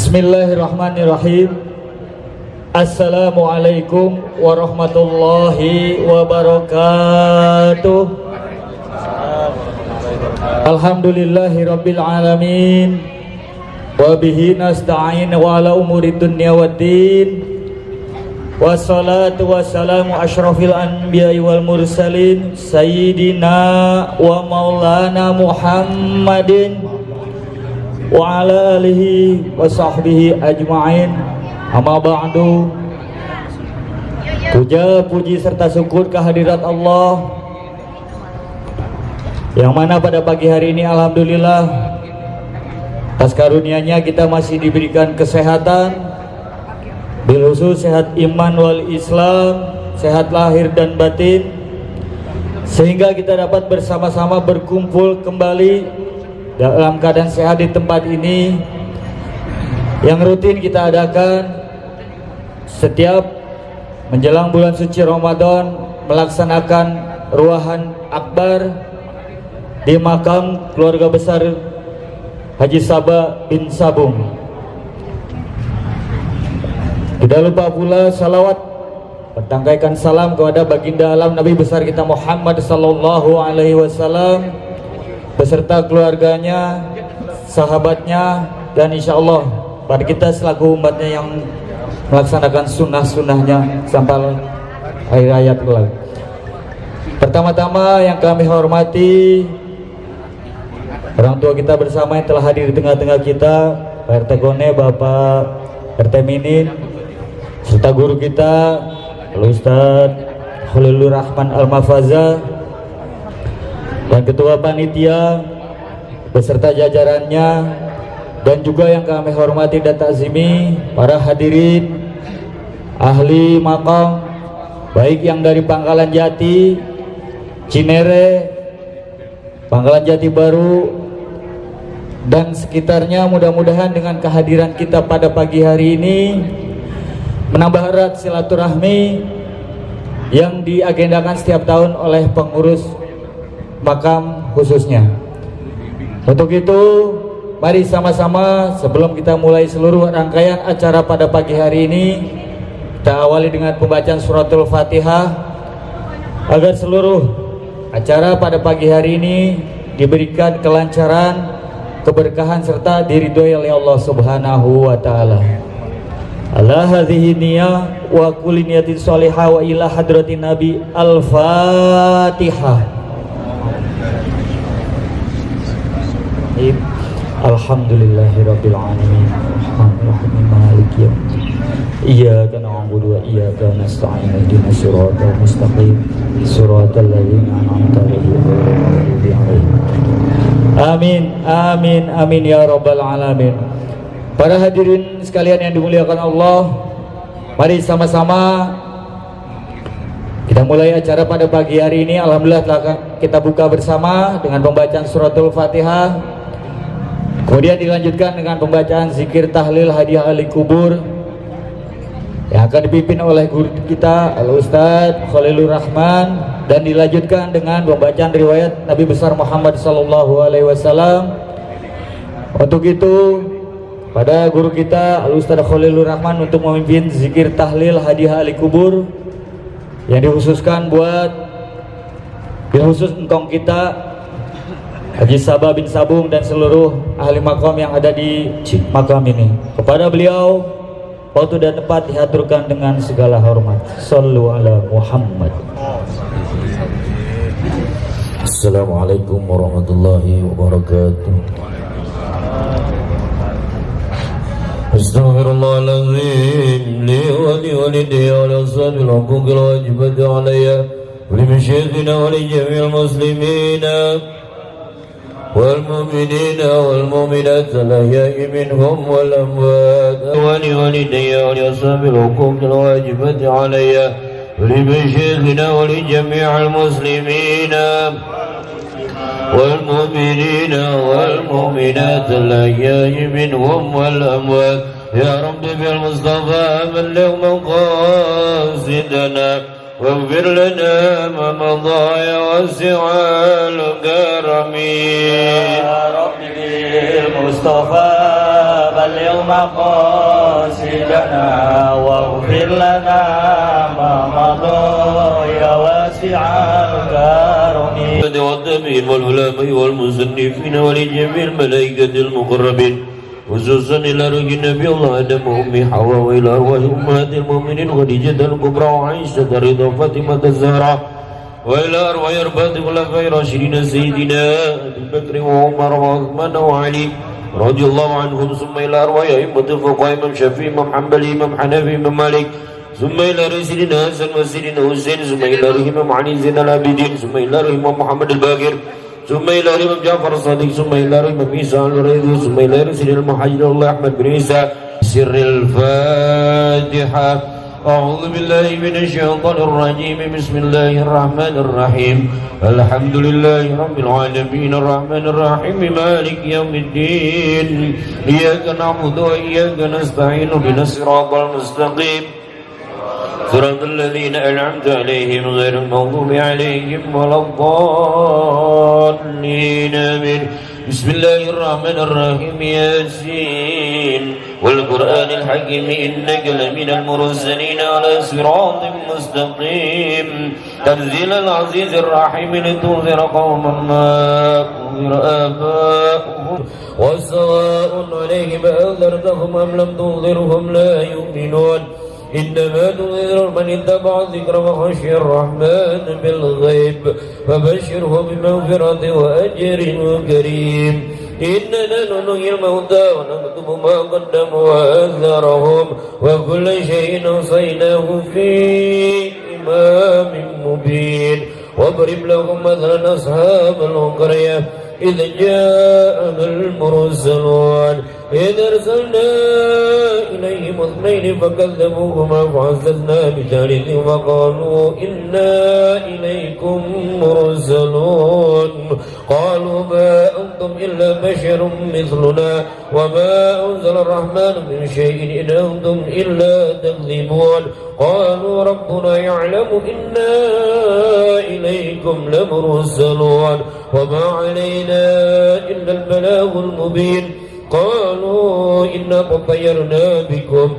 Bismillahirrahmanirrahim. Assalamualaikum warahmatullahi wabarakatuh. Alhamdulillahi rabbil alamin. Wabihi nasta'in wa ala umuri dunya waddin. Wassalatu wassalamu ashrafil anbiya'i wal mursalin Sayyidina wa maulana Muhammadin wa ala alihi wa sahbihi ajma'in. Amma ba'du. Puja, puji serta syukur kehadirat Allah, yang mana pada pagi hari ini alhamdulillah atas karunia-Nya kita masih diberikan kesehatan, bil khusus sehat iman wal Islam, sehat lahir dan batin, sehingga kita dapat bersama-sama berkumpul kembali dalam keadaan sehat di tempat ini yang rutin kita adakan setiap menjelang bulan suci Ramadan, melaksanakan ruahan akbar di makam keluarga besar Haji Sabah bin Sabung. Tidak lupa pula salawat, bertangkaikan salam kepada baginda alam Nabi besar kita Muhammad sallallahu alaihi wasallam beserta keluarganya, sahabatnya, dan insya Allah pada kita selaku umatnya yang melaksanakan sunnah-sunnahnya sampai akhir hayat kelak. Pertama-tama yang kami hormati orang tua kita bersama yang telah hadir di tengah-tengah kita, Pak RT Gone, Bapak RT Minin, serta guru kita Ustadz Khalilur Rahman Al-Mafaza, dan ketua panitia beserta jajarannya, dan juga yang kami hormati dan takzimi para hadirin ahli makam, baik yang dari Pangkalan Jati, Cinere, Pangkalan Jati Baru dan sekitarnya. Mudah-mudahan dengan kehadiran kita pada pagi hari ini menambah erat silaturahmi yang diagendakan setiap tahun oleh pengurus makam khususnya. Untuk itu mari sama-sama sebelum kita mulai seluruh rangkaian acara pada pagi hari ini, kita awali dengan pembacaan suratul Fatihah agar seluruh acara pada pagi hari ini diberikan kelancaran, keberkahan serta diridhoi oleh Allah Subhanahu wa taala. Ala hadhihi niyah wa kulli niyatin shalihah wa ila hadratin Nabi. Al-Fatihah. Alhamdulillahirabbil alamin. Arrahmanirrahim. Maliki yaumiddin. Iyyaka na'budu wa iyyaka nasta'in. Ihdinas siratal mustaqim. Siratal ladzina an'amta 'alaihim ghairil maghdubi 'alaihim. Amin, amin, amin ya rabbal alamin. Para hadirin sekalian yang dimuliakan Allah, mari sama-sama kita mulai acara pada pagi hari ini. Alhamdulillah telah kita buka bersama dengan pembacaan suratul Fatihah. Kemudian dilanjutkan dengan pembacaan zikir tahlil hadiah ahli kubur yang akan dipimpin oleh guru kita Al-Ustadz Khalilur Rahman, dan dilanjutkan dengan pembacaan riwayat Nabi besar Muhammad sallallahu alaihi wasallam. Untuk itu pada guru kita Al-Ustadz Khalilur Rahman untuk memimpin zikir tahlil hadiah ahli kubur yang dikhususkan buat khusus engkong kita Haji Sabah bin Sabung dan seluruh ahli makam yang ada di makam ini. Kepada beliau waktu dan tempat diaturkan dengan segala hormat. Shallu ala Muhammad. Assalamualaikum warahmatullahi wabarakatuh. Astaghfirullahaladzim li wa li walidayya wa li ashabil huquqil wajibati alayya wa li masyayikhina wa li jami'il muslimina والمؤمنين والمؤمنات الأحياء منهم والأموات ولوالدي ولأصحاب الحقوق الواجبة علي ولمشايخنا ولجميع المسلمين والمؤمنين والمؤمنات الأحياء منهم والأموات. يا رب بالمصطفى بلغ مقاصدنا واغفر لنا ما مضى يا واسع الكرم. يا رب بالمصطفى بلغ مقاصدنا واغفر لنا ما مضى يا واسع الكرم والتابعين والعلماء والمصنفين ولجميع الملائكة المقربين خصوصا إلى روح النبي الله آدم وأمه حواء وإلى أرواح أمهات المؤمنين خديجة الكبرى وعائشة رضا فاطمة الزهراء وإلى أرواح أربعة الخلفاء الراشدين سيدنا أبي بكر وعمر وعثمان وعلي رضي الله عنهم ثم إلى أرواح أئمة الفقهاء إمام شافعي إمام حنبلي إمام حنفي إمام مالك ثم إلى سيدنا حسن وسيدنا حسين ثم إلى إمام علي زين العابدين ثم إلى إمام محمد الباقر ثم إلى إمام جعفر الصادق ثم إلى إمام عيسى الرضي ثم إلى سيدنا المحجر الله أحمد بن عيسى سر الفاتحة. أعوذ بالله من الشيطان الرجيم بسم الله الرحمن الرحيم الحمد لله رب العالمين الرحمن الرحيم مالك يوم الدين إياك نعبد وإياك نستعين اهدنا الصراط المستقيم صراط الذين أنعمت عليهم غير المغضوب عليهم ولا الضالين آمين. بسم الله الرحمن الرحيم ياسين والقرآن الحكيم إنك لمن المرسلين على صراط مستقيم تنزيل العزيز الرحيم لتنذر قوما ما أنذر آباؤهم وسواء عليهم أنذرتهم أم لم تنذرهم لا يؤمنون إنما تنذر من اتبع الذكر وخشي الرحمن بالغيب فبشره بمغفرة وأجر كريم. إننا نحيي الموتى ونكتب ما قدموا وآثارهم وكل شيء أحصيناه في إمام مبين. واضرب لهم مثلا أصحاب القرية إذ جاءنا المرسلون إذ أرسلنا إليهم اثنين فكذبوهما فعززنا بثالث وقالوا إنا إليكم مرسلون قالوا ما أنتم إلا بشر مثلنا وما أنزل الرحمن من شيء إن أنتم إلا تكذبون قالوا ربنا يعلم إنا إليكم لمرسلون وما علينا إلا البلاغ المبين. قالوا إنا طيرنا بكم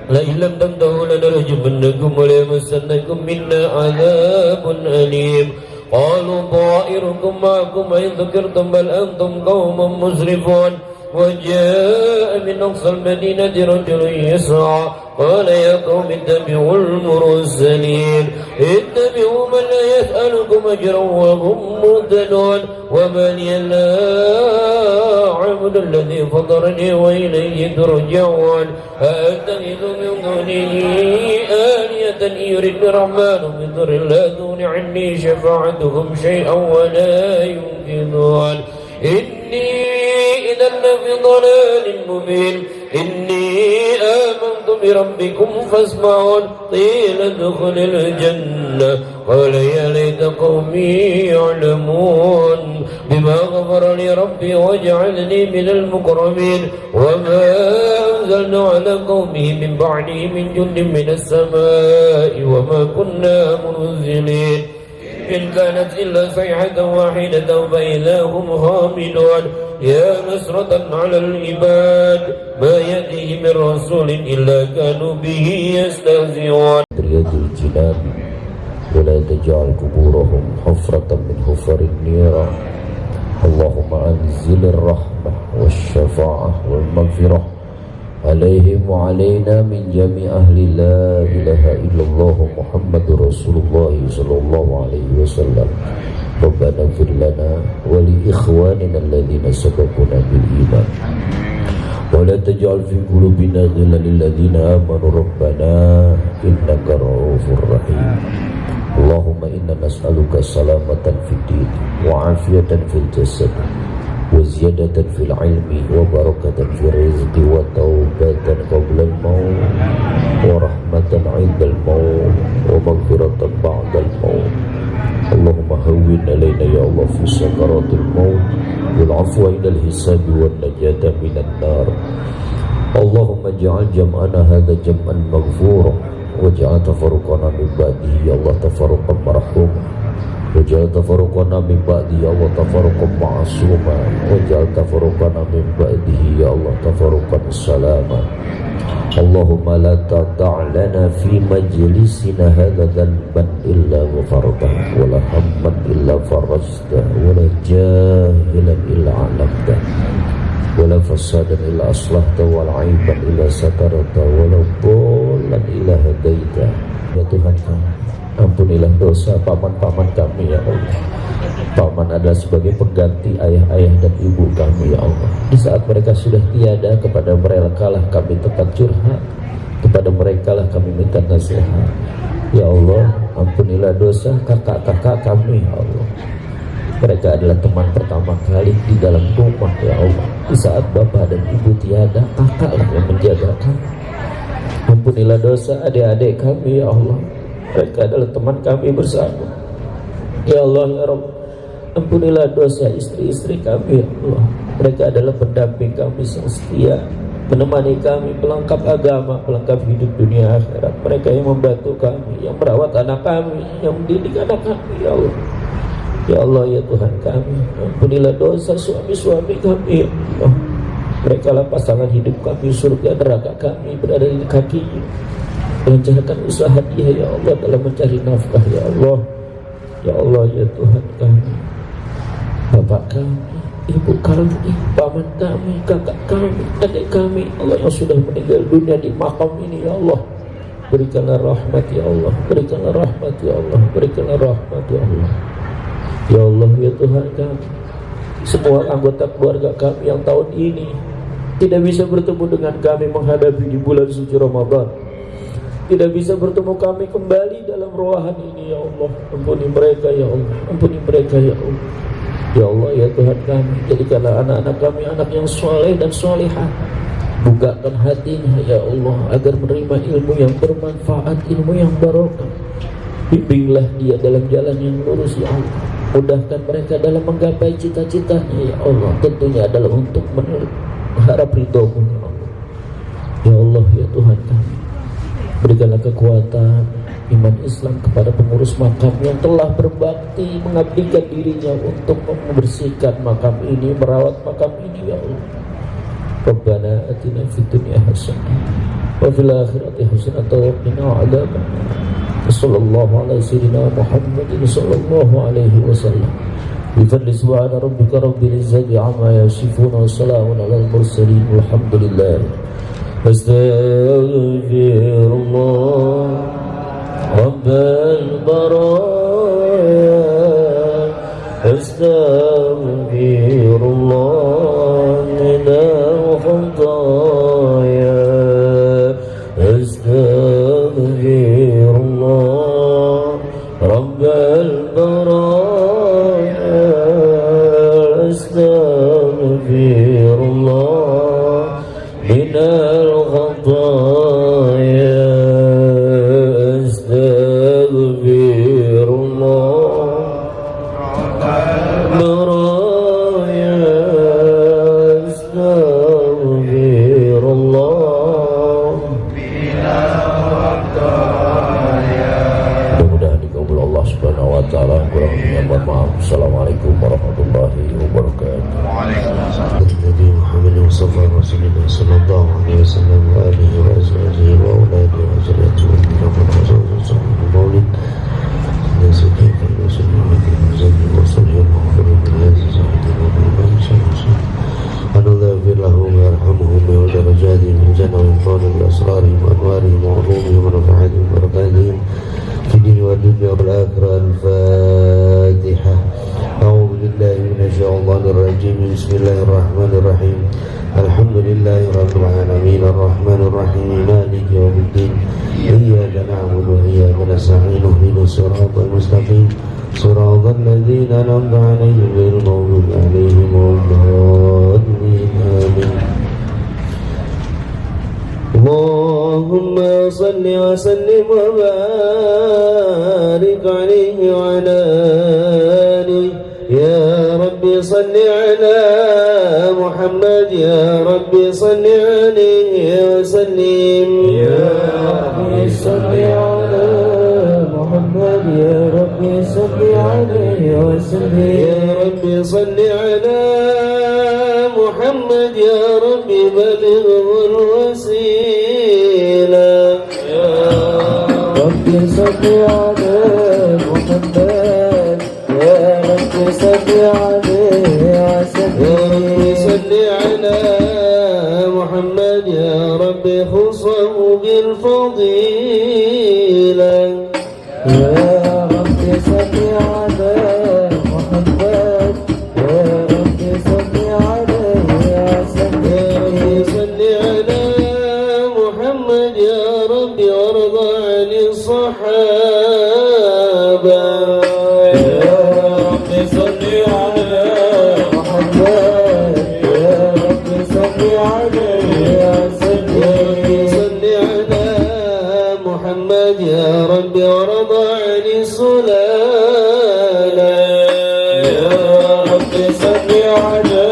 لئن لم تنتهوا لنرجمنكم وليمسنكم منا عذاب أليم. قالوا طائركم معكم إن ذكرتم بل أنتم قوم مسرفون. وجاء من أقصى المدينة رجل يسعى قال يا قوم اتبعوا المرسلين اتبعوا من لا يسألكم أجرا وهم مهتدون وما لي لا أعبد الذي فطرني وإليه ترجعون أأتخذ من دونه آلهة إن يردني الرحمن بضر لا تغن عني شفاعتهم شيئا ولا ينقذون. إني إذا لفي ضلال مبين. إني آمنت بربكم فاسمعون قيل ادخل الجنة قال يا ليت قومي يعلمون بما غفر لي ربي وجعلني من المكرمين. وما أنزلنا على قومه من بعده من جند من السماء وما كنا منزلين إن كانت إلا صيحة واحدة فإذا هم خامدون. يا نصرة على العباد ما يأتيه من رسول إلا كانوا به يستهزئون. رياض الجنان ولا تجعل قبورهم حفرة من حفر النيران. اللهم أنزل الرحمة والشفاعة والمغفرة عليهم وعلينا من جميع أهل لا إله إلا الله محمد رسول الله صلى الله عليه وسلم. ربنا اغفر لنا ولإخواننا الذين سبقونا بالإيمان ولا تجعل في قلوبنا غلا للذين آمنوا ربنا إنك رؤوف رحيم. اللهم إنا نسألك سلامة في الدين وعافية في الجسد وزيادة في العلم وبركة في الرزق وتوبة قبل الموت ورحمة عند الموت ومغفرة بعد الموت. اللهم هون علينا يا الله في سكرات الموت والعفو عند الحساب والنجاة من النار. اللهم اجعل جمعنا هذا جمعا مغفورا واجعل تفرقنا من بعده يا الله تفرقا مرحوما. waj'al tafarruqana min ba'di ya Allah tafarruqan ma'suma, waj'al tafarruqana min ba'dihi ya Allah tafarruqan salama. Allahumma la tada' lana fi majlisina hadha dhanban illa ghafartah, wa la hamman illa farajtah, wa la jahilan illa 'alamtah, wa la fasadan illa aslahta, wa la 'aiban illa satarta, wa la dhallan illa hadaita. Ya Tuhan kami, ampunilah dosa paman-paman kami ya Allah. Paman adalah sebagai pengganti ayah-ayah dan ibu kami ya Allah. Di saat mereka sudah tiada, kepada mereka lah kami tetap curhat, kepada mereka lah kami minta nasihat. Ya Allah, ampunilah dosa kakak-kakak kami ya Allah. Mereka adalah teman pertama kali di dalam rumah ya Allah. Di saat bapak dan ibu tiada, kakak lah yang menjaga kami. Ampunilah dosa adik-adik kami ya Allah. Mereka adalah teman kami bersama. Ya Allah ya Rabb, ampunilah dosa istri-istri kami ya Allah. Mereka adalah pendamping kami yang setia, menemani kami, pelengkap agama, pelengkap hidup dunia akhirat. Mereka yang membantu kami, yang merawat anak kami, yang mendidik anak kami ya Allah. Ya Allah ya Tuhan kami, ampunilah dosa suami-suami kami ya Allah. Mereka lah pasangan hidup kami, surga neraka kami berada di kakinya. Lancarkan usaha dia ya Allah dalam mencari nafkah ya Allah. Ya Allah ya Tuhan kami, bapak kami, ibu kami, paman kami, kakak kami, adik kami Allah yang sudah meninggal dunia di makam ini ya Allah. Berikanlah rahmat ya Allah, berikanlah rahmat ya Allah, berikanlah rahmat ya Allah. Ya Allah ya Tuhan kami, semua anggota keluarga kami yang tahun ini tidak bisa bertemu dengan kami menghadapi di bulan suci Ramadan, tidak bisa bertemu kami kembali dalam ruahan ini ya Allah. Ampuni mereka ya Allah, ampuni mereka ya Allah. Ya Allah ya Tuhan kami, jadikanlah anak-anak kami anak yang soleh dan solehah. Bukakan hatinya ya Allah agar menerima ilmu yang bermanfaat, ilmu yang barokah. Bimbinglah dia dalam jalan yang lurus ya Allah. Mudahkan mereka dalam menggapai cita-citanya ya Allah. Tentunya adalah untuk mengharap ridho-Mu ya Allah. Ya Allah ya Tuhan kami, berikanlah kekuatan iman Islam kepada pengurus makam yang telah berbakti mengabdikan dirinya untuk membersihkan makam ini, merawat makam ini ya Allah. Rabbana atina fid dunya hasanah wa fil akhirati hasanah wa qina adzabannar. Sallallahu ala sayyidina Muhammadin sallallahu alaihi wasallam. Bi fadli subhana rabbika rabbil izzati amma yasifun wa salamun alal mursalin walhamdulillah. Astaghfirullah Rabbal baraya, astaghfirullah minal khataya, astaghfirullah Rabbal baraya, astaghfirullah minal khataya. Assalamualaikum warahmatullahi wabarakatuh. Waalaikumsalam. Nabi Muhammad Rasulullah sallallahu alaihi wasallam wa alihi wa azwajihi wa auladihi wa zurriyyatihi wa maulid nasiki wa sunnati wa sallallahu yarhamuhum wa darajatihim fil jannah wa fawqa asrarihim wa anwarihim wa ulumihim wa nafahatihim wa barakatihim في الدين والدنيا والآخرة. الفاتحة. أعوذ بالله من الشيطان الرجيم. بسم الله الرحمن الرحيم. الحمد لله رب العالمين الرحمن الرحيم مالك يوم الدين. إياك نعبد وإياك نستعين اهدنا الصراط المستقيم صراط الذين أنعمت عليهم غير المغضوب عليهم ولا الضالين. آمين. اللهم صل وسلم وبارك عليه وعلى آله. يا ربي صل على محمد، يا ربي صل عليه وسلم. يا ربي صل على محمد، يا ربي ربي صل عليه وسلم يا ربي صل على محمد يا ربي بلغه الوسيلة يا ربي صل على محمد يا ربي صل عليه وسلم يا ربي صل على محمد يا ربي خصه بالفضيلة يا ربي صل على محمد يا ربي صل عليه وسلم يا ربي صل على محمد يا ربي وارض عن الصحابة يا ربي صل على محمد يا ربي صل عليه وسلم يا ربي صل على محمد يا ربي وارض عن السلالة يا ربي صل على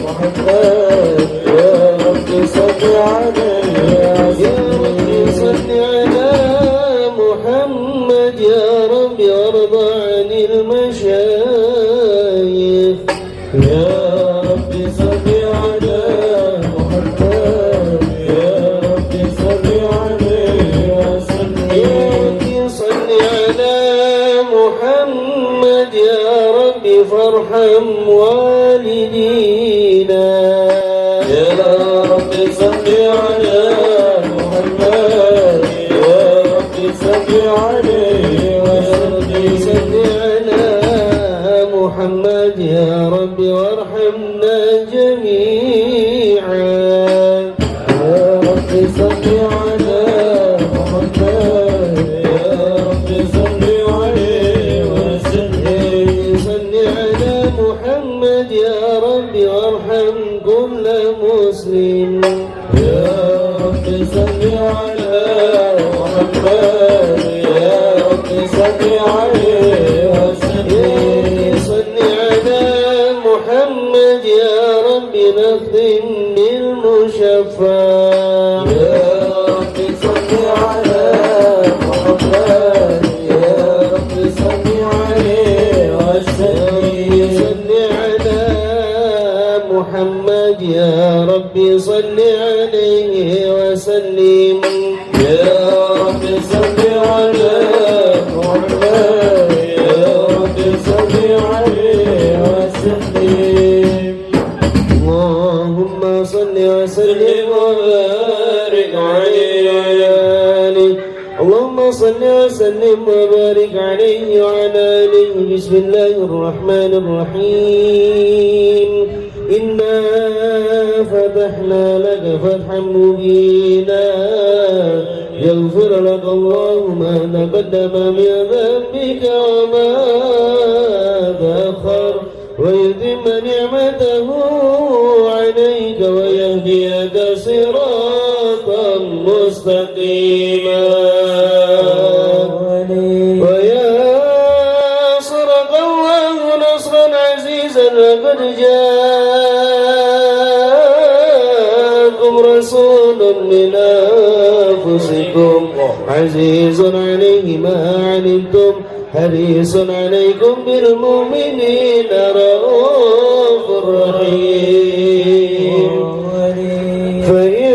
محمد يا ربي صل عليه يا ربي صل على محمد يا ربي وارض عن المشايخ يا ربي صل على محمد يا ربي صل عليه وسلم يا ربي صل على محمد يا ربي فارحم والدينا يا ربي صل على محمد يا ربي صل عليه وسلم صل على محمد يا ربي وارحمنا جميعا يا ربي صل على محمد يا ربي صل عليه وسلم صل على محمد يا ربي وارحم كل مسلم يا ربي صل على محمد يا ربي صل عليه وسلم صل على محمد يا ربي نخدم بالمشفى يا ربي صل على محمد يا ربي صل عليه وسلم صل على محمد يا ربي صل عليه وسلم يا ربي صل على محمد يا ربي صل عليه وسلم اللهم صل وسلم وبارك عليه وعلى آله اللهم صل وسلم وبارك عليه وعلى آله بسم الله الرحمن الرحيم إنا فتحنا لك فتحا مبينا يغفر لك الله ما تقدم من ذنبك وما تأخر ويتم نعمته عليك ويهديك صراطا مستقيما وينصرك الله نصرا عزيزا لقد جاءكم رسول من أنفسكم عزيز عليه ما عنتم حريص عليكم بالمؤمنين رؤوف رحيم فإن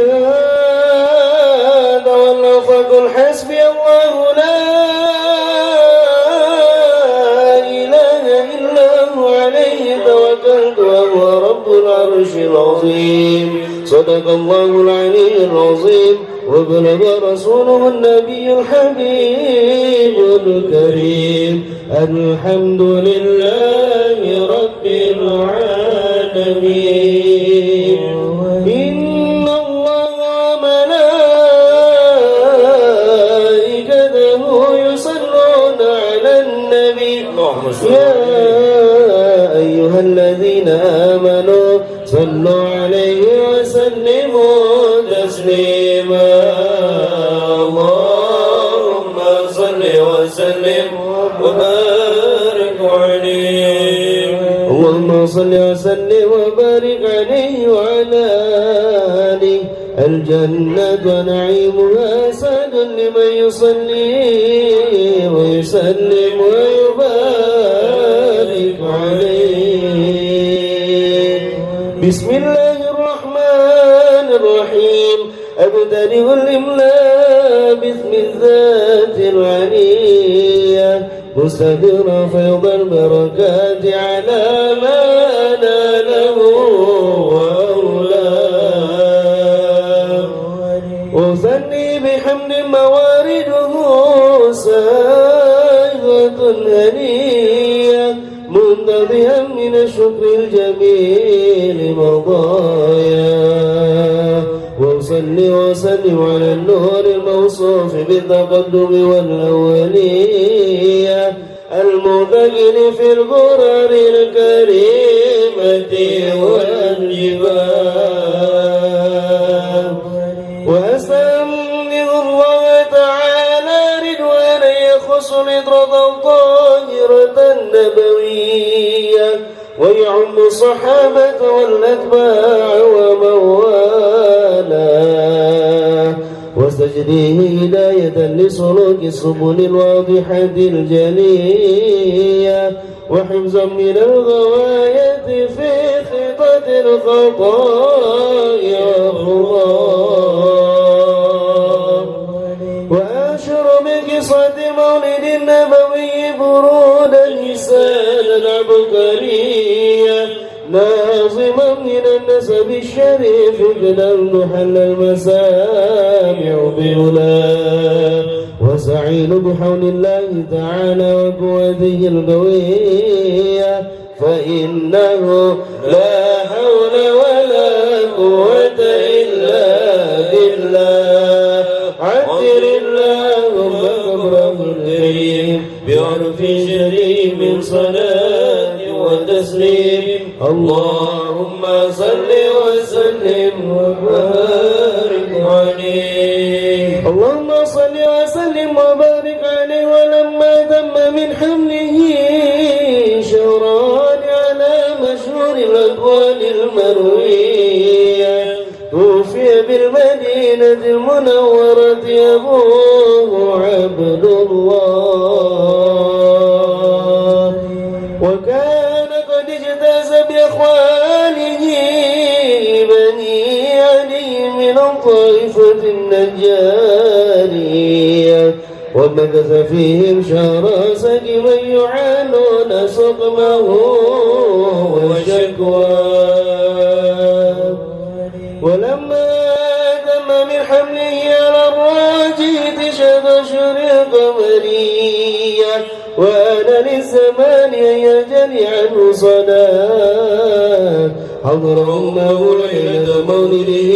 تولوا فقل حسبي الله لا إله إلا هو عليه توكلت وهو رب العرش العظيم صدق الله العلي العظيم وبلغ رسوله النبي الحبيب الكريم الحمد لله رب العالمين إن الله وملائكته يصلون على النبي يا أيها الذين آمنوا صلوا عليه وسلموا تسليما اللهم صل وسلم وبارك عليه اللهم صل وسلم وبارك عليه وعلى آله الجنة ونعيمها سعد لمن يصلي ويسلم ويسلم ويبارك عليه. بسم الله الرحمن الرحيم. أبتدئ الإملاء باسم الذات العلية مستدر فيض البركات على ما ناله وأولاه. أثني بحمد موارده سائغة هنية منتظها من الشكر الجميل مضايا. وأصلي وأسلم على النور الموصوف بالتقدم والأولية المتقن في الغرر الكريمة والجبال. وأستمنه الله تعالى رضوانا يخص الإطرة الطاهرة النبوية ويعم الصحابة والأتباع ومن والاه. واستجديه هداية لسلوك السبل الواضحة الجلية وحفظا من الغواية في خطة الخطاء والخطاء. وأشر بقصة مولد النبوي برودا لسانا عبقريا ناظما من النسب الشريف قد محل المسامع بأولاه. وسعيد بحول الله تعالى وقوته القوية فإنه لا حول ولا قوة إلا بالله. عثر اللهم قبره الكريم بعرف شريف صلاة وتسليم. اللهم صل وسلم وبارك عليه. اللهم صل وسلم وبارك عليه. ولما تم من حمله شهران على مشهور الأقوال المروية توفي بالمدينة المنورة أبوه عبد الله. وكان قد اجتاز بإخوانه بني علي من الطائفة النجارية ومكث فيهم شهرا سقما يعانون سقمه وشكواه. ولما تم من حمله على الراجي 9 أشهر قمرية وأنا للزمان أن يجري عنه صلاة حضر أمه ليلة مولده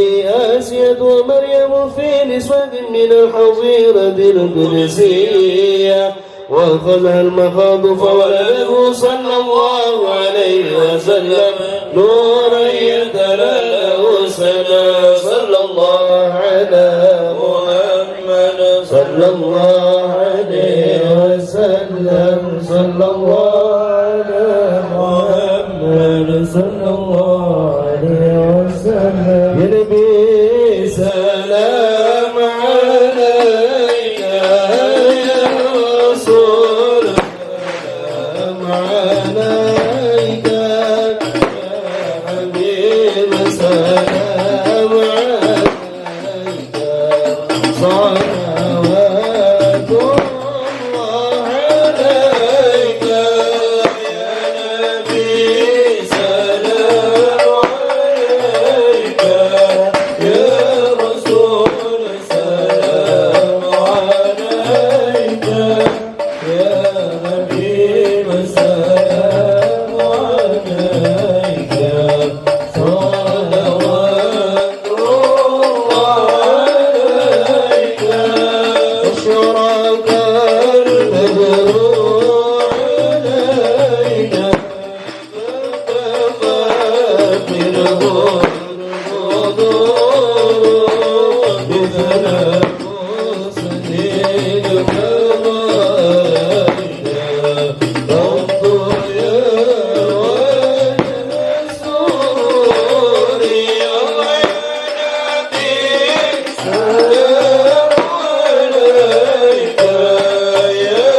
آسية ومريم في نسوة من الحظيرة القدسية وأخذها المخاض فولده صلى الله عليه وسلم نورا يتلأله سنا. صلى الله على محمد صلى الله عليه وسلم. صلى الله على محمد صلى الله عليه وسلم. يا نبي سلام عليك يا رسول سلام عليك يا حبيب سلام عليك صلوات الله عليك يا نبي سلام عليك يا رسول سلام عليك يا حبيب سلام عليك صلوات الله عليك. أشرق البدر عليك فانتفت منه الغدور بثناء سنين كمالك رب يا وجه السرور يا نبي سلام عليك يا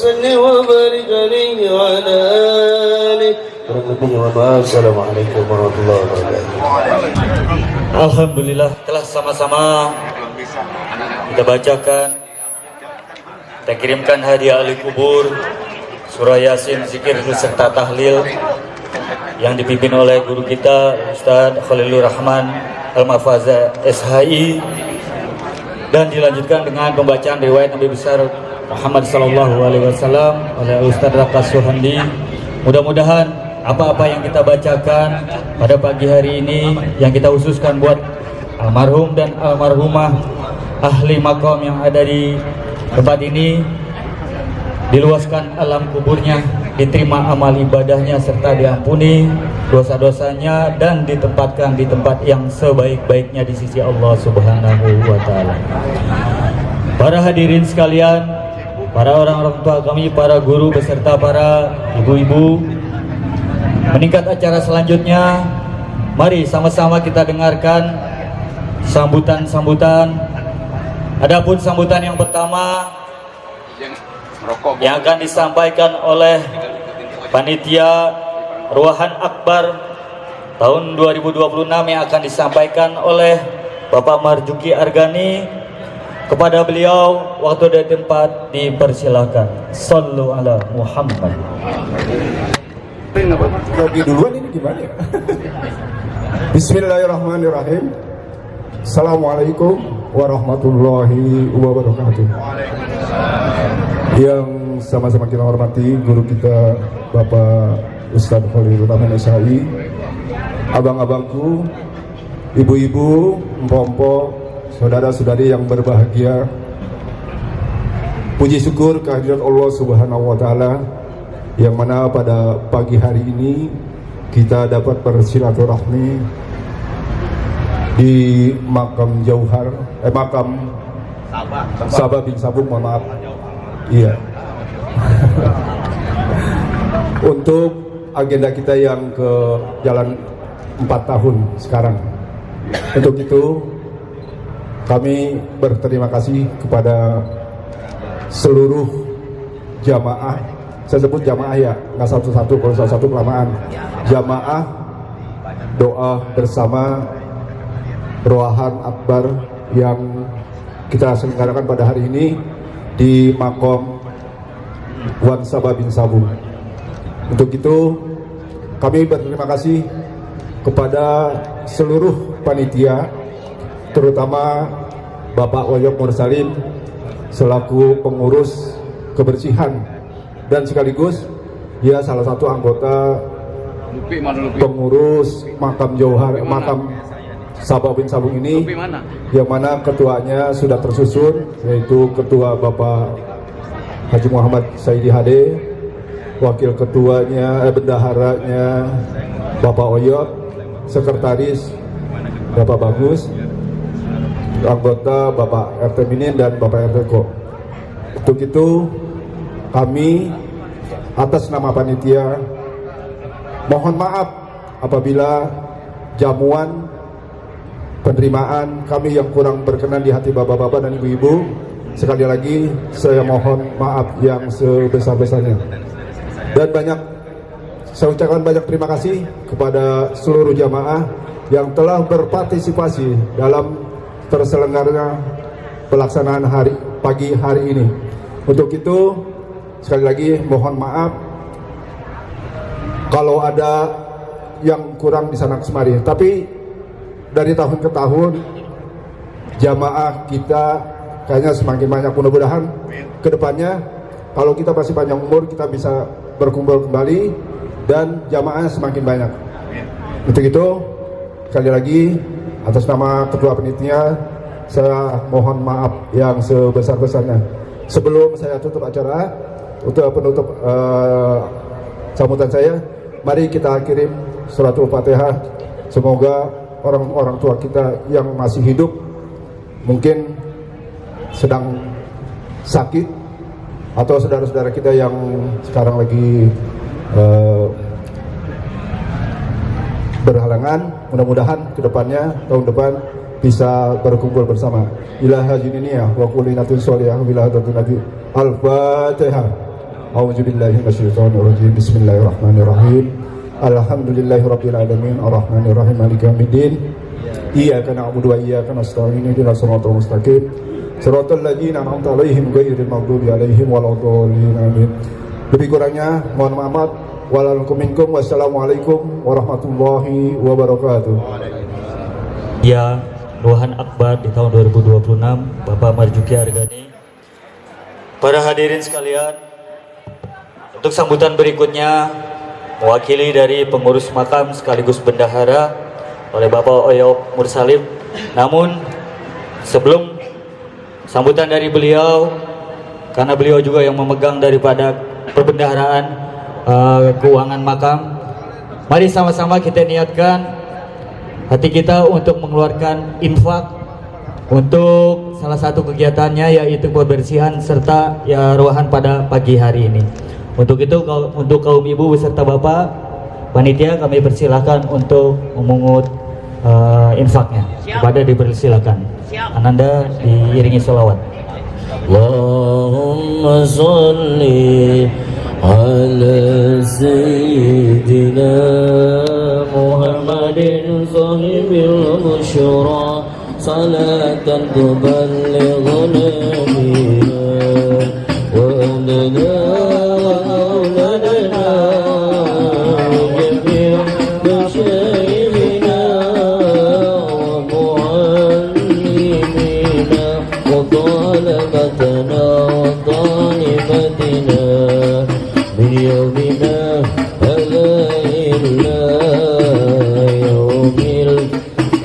وسلم وبارك عليه وعلى آله السلام عليكم ورحمة الله وبركاته. Alhamdulillah telah sama-sama kita bacakan, kita kirimkan hadiah ahli kubur, surah Yasin, zikir serta tahlil yang dipimpin oleh guru kita Ustaz Khalilur Rahman Al-Mafaza SHI, dan dilanjutkan dengan pembacaan riwayat Nabi besar Muhammad sallallahu alaihi wasallam oleh Ustaz Raka Suhandi. Mudah-mudahan apa-apa yang kita bacakan pada pagi hari ini yang kita khususkan buat almarhum dan almarhumah ahli makom yang ada di tempat ini, diluaskan alam kuburnya, diterima amal ibadahnya serta diampuni dosa-dosanya dan ditempatkan di tempat yang sebaik-baiknya di sisi Allah Subhanahu wa taala. Para hadirin sekalian, para orang-orang tua kami, para guru beserta para ibu-ibu, meningkat acara selanjutnya, mari sama-sama kita dengarkan sambutan-sambutan. Adapun sambutan yang pertama yang akan disampaikan oleh panitia Ruahan Akbar tahun 2026 yang akan disampaikan oleh Bapak Marjuki Argani. Kepada beliau waktu dan tempat dipersilakan. Sallu ala Muhammad. Lagi duluan ini gimana ya? Bismillahirrahmanirrahim. Assalamualaikum warahmatullahi wabarakatuh. Yang sama-sama kita hormati guru kita Bapak Ustadz Khalilur Rahman SHI, abang-abangku, ibu-ibu, mpok-mpok, saudara-saudari yang berbahagia. Puji syukur kehadirat Allah Subhanahu wa taala yang mana pada pagi hari ini kita dapat bersilaturahmi di makam Jauhar, makam Sabah bin Sabung, mohon maaf. Iya. Untuk agenda kita yang ke jalan 4 tahun sekarang. Untuk itu kami berterima kasih kepada seluruh jamaah. Saya sebut jamaah ya, nggak satu-satu, kalau satu-satu kelamaan. Jamaah doa bersama Ruahan Akbar yang kita selenggarakan pada hari ini di makom Wan Sabah bin Sabung. Untuk itu kami berterima kasih kepada seluruh panitia, terutama Bapak Oyok Mursalin selaku pengurus kebersihan dan sekaligus dia salah satu anggota pengurus makam Jauhar, makam Sabah bin Sabung ini, yang mana ketuanya sudah tersusun, yaitu ketua Bapak Haji Muhammad Saidi Hade, wakil ketuanya, bendaharanya Bapak Oyot, sekretaris Bapak Bagus, anggota Bapak RT Minin dan Bapak RT Ko. Untuk itu kami atas nama panitia mohon maaf apabila jamuan penerimaan kami yang kurang berkenan di hati bapak-bapak dan ibu-ibu. Sekali lagi saya mohon maaf yang sebesar-besarnya. Dan saya ucapkan banyak terima kasih kepada seluruh jamaah yang telah berpartisipasi dalam terselenggaranya pelaksanaan pagi hari ini. Untuk itu sekali lagi mohon maaf kalau ada yang kurang di sana kemari. Tapi dari tahun ke tahun jamaah kita kayaknya semakin banyak. Mudah-mudahan kedepannya kalau kita masih panjang umur kita bisa berkumpul kembali dan jamaah semakin banyak. Untuk itu sekali lagi atas nama ketua panitia saya mohon maaf yang sebesar-besarnya. Sebelum saya tutup acara, untuk penutup sambutan saya, mari kita kirim suratul Fatihah. Semoga orang-orang tua kita yang masih hidup mungkin sedang sakit atau saudara-saudara kita yang sekarang lagi berhalangan, mudah-mudahan kedepannya tahun depan bisa berkumpul bersama. Ila hajin ini ya wa kulli natin sholihah bila nabi al-Fatihah. A'udzubillahi minasyaitonirrajim. Bismillahirrahmanirrahim. Alhamdulillahirabbil alamin arrahmanirrahim maliki yaumiddin. Iyyaka na'budu wa iyyaka nasta'in ihdinas siratal mustaqim siratal ladzina an'amta 'alaihim ghairil maghdubi 'alaihim waladdallin. Amin. Lebih kurangnya mohon maaf. Waalaikumsalam. Wassalamualaikum warahmatullahi wabarakatuh. Ya, Ruahan Akbar di tahun 2026 Bapak Marjuki Argani. Para hadirin sekalian, untuk sambutan berikutnya mewakili dari pengurus makam sekaligus bendahara oleh Bapak Oyop Mursalim. Namun sebelum sambutan dari beliau, karena beliau juga yang memegang daripada perbendaharaan keuangan makam, mari sama-sama kita niatkan hati kita untuk mengeluarkan infak untuk salah satu kegiatannya, yaitu pembersihan serta ya ruahan pada pagi hari ini. Untuk itu, untuk kaum ibu beserta bapak panitia, kami persilakan untuk memungut infaknya. Kepada dipersilakan. Ananda diiringi sholawat. Allahumma sholli ala sayyidina Muhammadin sahibil musyara salatan tuballighuna biha wa lana wa auladana jami'a masyayikhina wa muallimina wa talabatana wa talibatina min yawmina hadha illa yawmil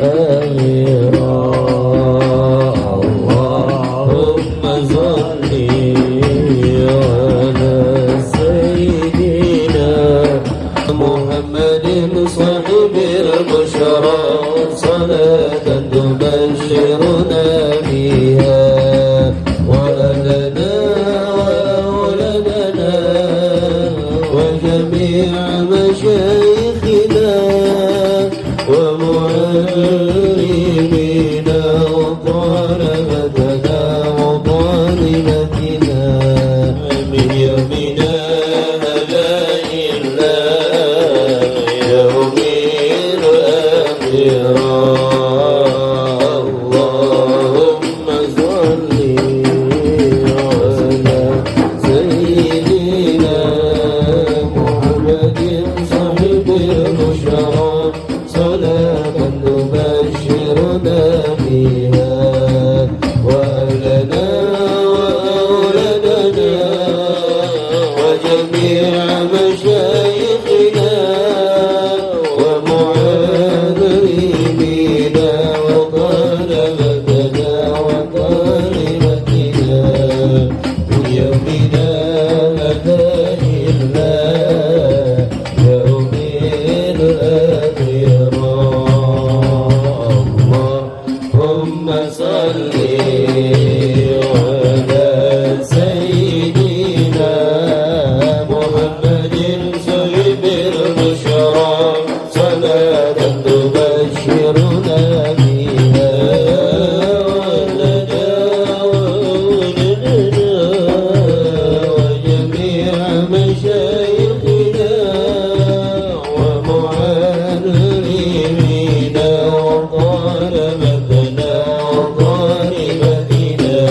akhirah. Allahumma salli ala sayyidina Muhammadin sahibil busyara salatan tubashshiruna biha wa lana wa auladana wa jami'a masyayikhina wa muallimina wa talabatana wa talibatina min yawmina hadha illa yawmil akhirah. Allahumma salli ala sayyidina Muhammadin sahibil busyara salatan tubashshiruna biha wa ahlana wa auladana wa jami'a masyayikhina wa mu'adhibina wa talabatana wa talibatina min yawmina hadha illa yawmil akhirah. Allahumma salli ala sayyidina Muhammadin sahibil busyara salatan tubashshiruna biha wa lana wa auladana wa jami'a masyayikhina wa mu'allimina wa talabatana wa talibatina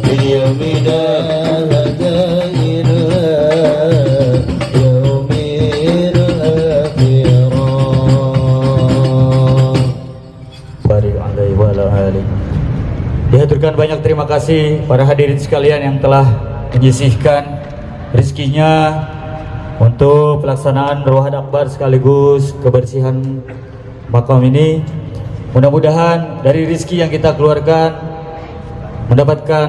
min yawmina hadha ila yawmil akhirah. Barik alaihi wa ala alihi. Dihaturkan banyak terima kasih para hadirin sekalian yang telah menyisihkan rezekinya untuk pelaksanaan Ruahan Akbar sekaligus kebersihan makam ini. Mudah-mudahan dari rezeki yang kita keluarkan mendapatkan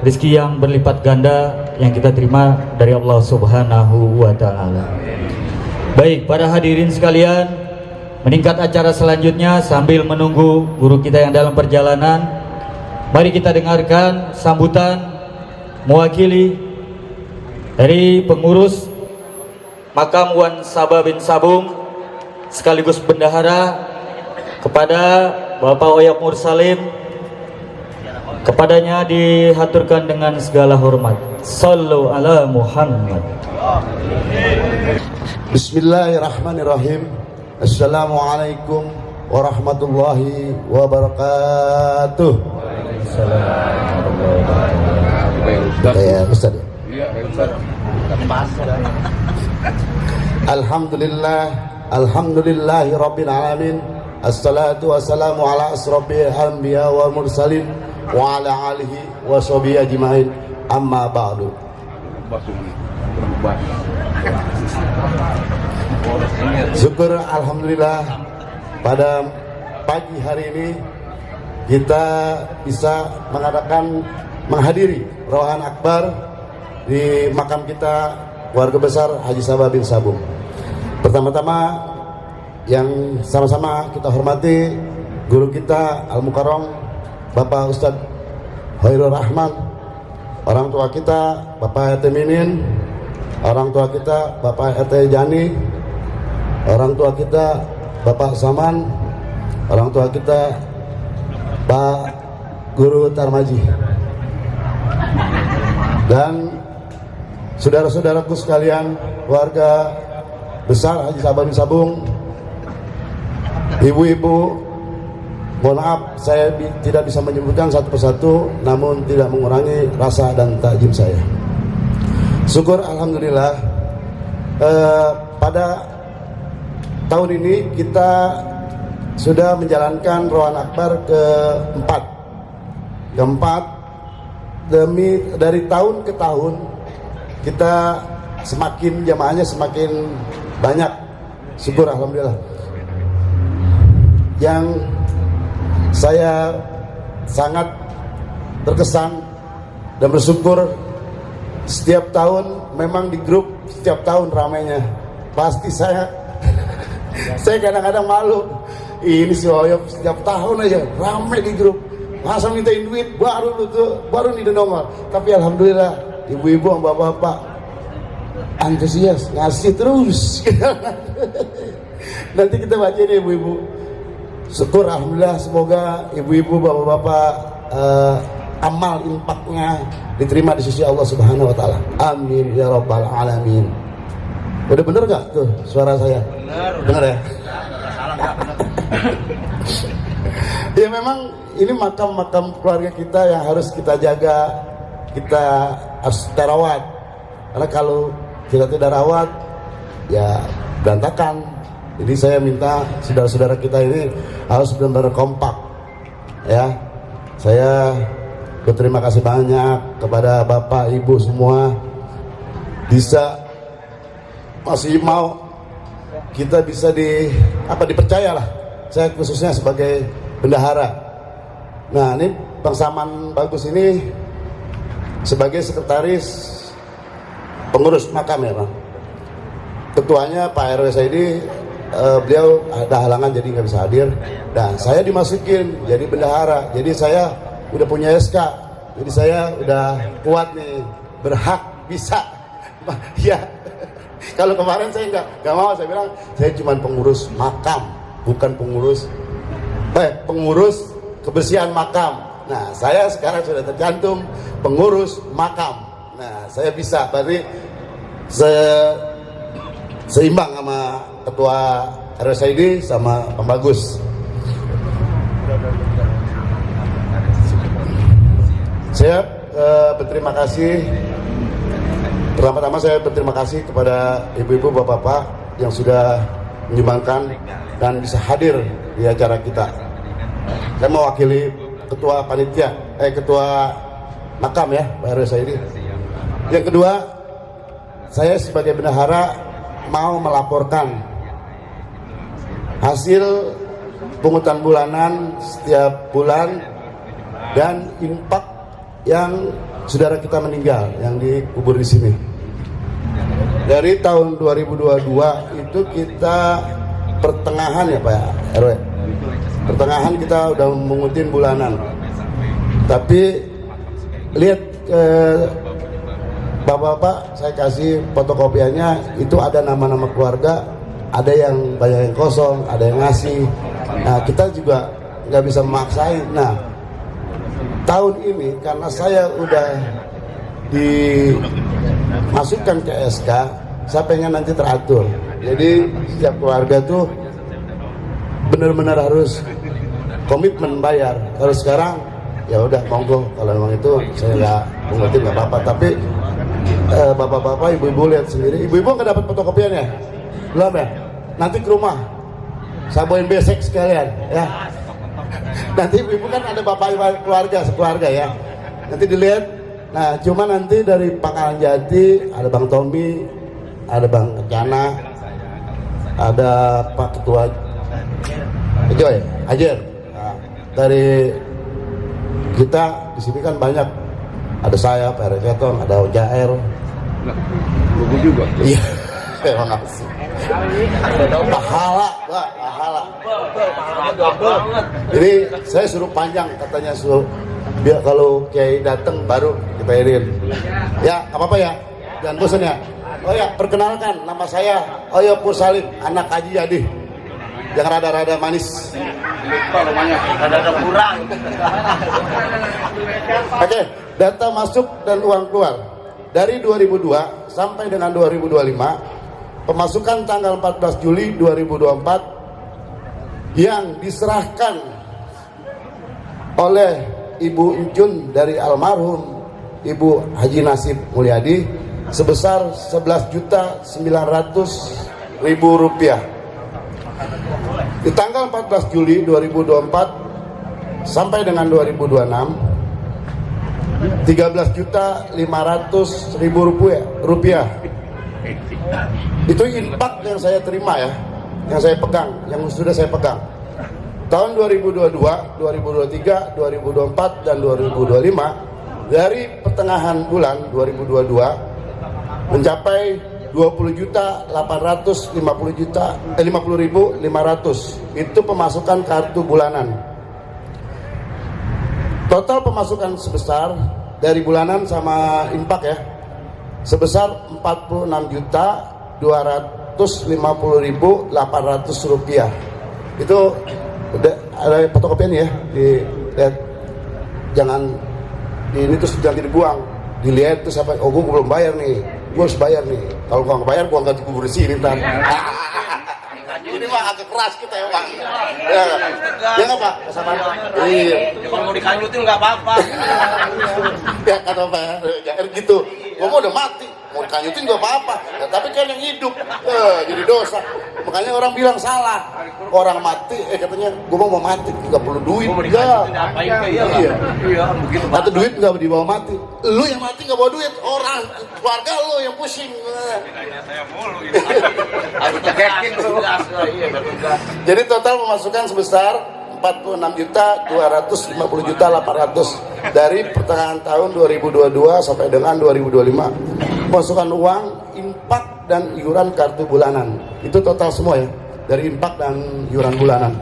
rezeki yang berlipat ganda yang kita terima dari Allah Subhanahu wa taala. Baik, para hadirin sekalian, meningkat acara selanjutnya sambil menunggu guru kita yang dalam perjalanan, mari kita dengarkan sambutan mewakili dari pengurus makam Wan Sabah bin Sabung sekaligus bendahara kepada Bapak Oyop Mursalim Kepadanya dihaturkan dengan segala hormat. Sallu ala Muhammad. Bismillahirrahmanirrahim. Assalamualaikum warahmatullahi wabarakatuh. Ya, Ustaz. Alhamdulillahi rabbil alamin. Assalatu wassalamu ala asrofil anbiya wal mursalin wa ala alihi wa sahbihi ajmain. Amma ba'du. Syukur alhamdulillah pada pagi hari ini kita bisa menghadiri Rawahan Akbar di makam kita keluarga besar Haji Sabah bin Sabung. Pertama-tama yang sama-sama kita hormati guru kita Al-Mukarram Bapak Ustadz Khairul Rahman, orang tua kita Bapak RT Minin, orang tua kita Bapak RT Jani, orang tua kita Bapak Saman, orang tua kita Pak Guru Tarmaji, dan saudara-saudaraku sekalian, keluarga besar Haji Sabah bin Sabung, ibu-ibu, mohon maaf saya tidak bisa menyebutkan satu persatu, namun tidak mengurangi rasa dan takjim saya. Syukur alhamdulillah pada tahun ini kita sudah menjalankan Rawahan Akbar keempat dari tahun ke tahun kita semakin jamaahnya semakin banyak. Syukur alhamdulillah. Yang saya sangat terkesan dan bersyukur, setiap tahun memang di grup setiap tahun ramainya. Pasti saya kadang-kadang malu. Ini si Oyop setiap tahun aja ramai di grup. Masa mintain duit baru nih nongol. Tapi alhamdulillah ibu-ibu, bapak-bapak antusias ngasih terus. Nanti kita baca nih ibu-ibu. Syukur alhamdulillah, semoga ibu-ibu, bapak-bapak amal infaknya diterima di sisi Allah Subhanahu wa taala. Amin ya rabbal alamin. Udah bener gak tuh suara saya? Bener ya? Ya memang ini makam-makam keluarga kita yang harus kita jaga, kita harus kita rawat. Karena kalau kita tidak rawat, ya berantakan. Jadi saya minta saudara-saudara kita ini harus benar-benar kompak. Ya, saya berterima kasih banyak kepada Bapak Ibu semua, bisa masih mau kita bisa dipercayalah. Saya khususnya sebagai bendahara. Nah, ini Bang Saman Bagus ini sebagai sekretaris pengurus makam ya Bang. Ketuanya Pak RW Saidi, beliau ada halangan jadi nggak bisa hadir, dan saya dimasukin jadi bendahara. Jadi saya udah punya SK, jadi saya udah kuat nih, berhak bisa. Ya, kalau kemarin saya nggak mau, saya bilang saya cuma pengurus makam, bukan pengurus kebersihan makam. Nah, saya sekarang sudah tercantum pengurus makam. Nah, saya bisa, berarti saya seimbang sama Ketua RSID sama Pak Bagus. Saya berterima kasih. Pertama-tama saya berterima kasih kepada ibu-ibu, bapak-bapak yang sudah menyumbangkan dan bisa hadir di acara kita. Saya mewakili ketua panitia, ketua makam ya, Pak RSID. Yang kedua, saya sebagai bendahara mau melaporkan hasil pungutan bulanan setiap bulan dan infak yang saudara kita meninggal yang dikubur di sini. Dari tahun 2022 itu kita pertengahan ya Pak RW, pertengahan kita udah mengutin bulanan. Tapi lihat bapak-bapak, saya kasih fotokopiannya, itu ada nama-nama keluarga, ada yang banyak yang kosong, ada yang ngasih. Nah, kita juga nggak bisa memaksain. Nah, tahun ini karena saya udah dimasukkan ke SK, saya pengen nanti teratur. Jadi setiap keluarga tuh benar-benar harus komitmen bayar. Kalau sekarang ya udah monggo, kalau memang itu saya nggak mengerti nggak apa-apa. Tapi bapak-bapak, ibu-ibu lihat sendiri. Ibu-ibu nggak dapat fotokopian ya? Belum ya? Nanti ke rumah saya bawain besek sekalian ya. Nanti ibu-ibu kan ada bapak keluarga sekeluarga ya. Nanti dilihat. Nah, cuma nanti dari Pangkalan Jati ada Bang Tommy, ada Bang Jana, ada Pak Ketua Joy, Ajer. Nah, dari kita di sini kan banyak. Ada saya, Pak Reketong, ada Ojaer. Buku juga. Iya, terima kasih. Pahala, Pak, pahala. Jadi saya suruh panjang, katanya suruh biar kalau Kiai datang baru kita irin. Ya, nggak apa-apa ya, jangan bosan ya. Oh ya, perkenalkan nama saya Oyo Pursalim, anak Haji Yadi. Yang rada-rada manis. Rada-rada kurang. Oke, data masuk dan uang keluar. Dari 2002 sampai dengan 2025, pemasukan tanggal 14 Juli 2024 yang diserahkan oleh Ibu Encun dari almarhum Ibu Haji Nasib Mulyadi sebesar Rp11.900.000. Di tanggal 14 Juli 2024 sampai dengan 2026, Rp13.500.000. Itu infak yang saya terima ya, yang saya pegang, yang sudah saya pegang. Tahun 2022, 2023, 2024, dan 2025 dari pertengahan bulan 2022 mencapai 20.850.500. Itu pemasukan kartu bulanan. Total pemasukan sebesar dari bulanan sama infak ya, sebesar Rp46.250.800. Itu udah ada fotokopian ya, dilihat, jangan ini terus jangan dibuang, dilihat terus apa, oh gue belum bayar nih, gue harus bayar nih. Kalau gue nggak bayar, gue nggak dikubur di sini ntar. Ini mah agak keras kita ya Pak. Ya nggak Pak? Sama. Iya. Kalau mau dikanyutin nggak apa-apa. Ya kata Pak, ya gitu. Gue mau udah mati, mau dikanyutin nggak apa-apa. Ya, tapi kan yang hidup, jadi dosa. Makanya orang bilang salah. Orang mati, katanya gue mau mati, nggak perlu duit. Iya. Atau duit nggak dibawa mati. Lu yang mati nggak bawa duit, orang keluarga lu yang pusing. Jadi total pemasukan sebesar 46.250.800 dari pertengahan tahun 2022 sampai dengan 2025. Pemasukan uang, infak dan iuran kartu bulanan. Itu total semua ya, dari infak dan iuran bulanan.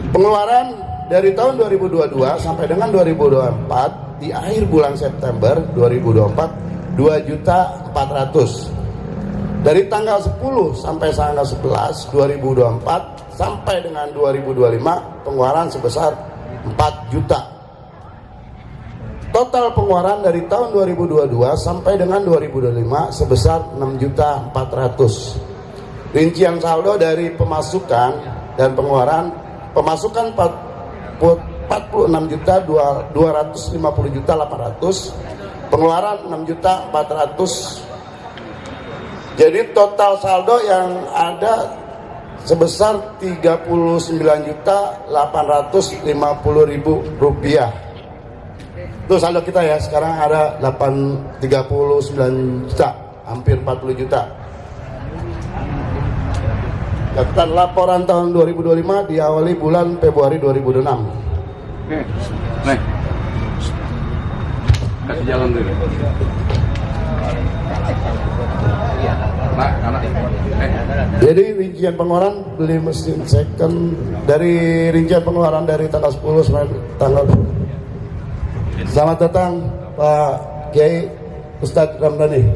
Pengeluaran dari tahun 2022 sampai dengan 2024 di akhir bulan September 2024 2.400.000. Dari tanggal 10 sampai tanggal 11 2024 sampai dengan 2025 pengeluaran sebesar 4 juta. Total pengeluaran dari tahun 2022 sampai dengan 2025 sebesar 6.400.000. Rincian saldo dari pemasukan dan pengeluaran, pemasukan 46.250.800, pengeluaran 6.400.000. Jadi total saldo yang ada sebesar Rp39.850.000. Itu saldo kita ya, sekarang ada 39 juta, hampir 40 juta. Catatan laporan tahun 2025 diawali bulan Februari 2026. Nih, kasih jalan dulu. Jadi rincian pengeluaran beli mesin second, dari rincian pengeluaran dari tanggal 10 sampai tanggal. Selamat datang Pak Kiai Ustadz Ramdhani.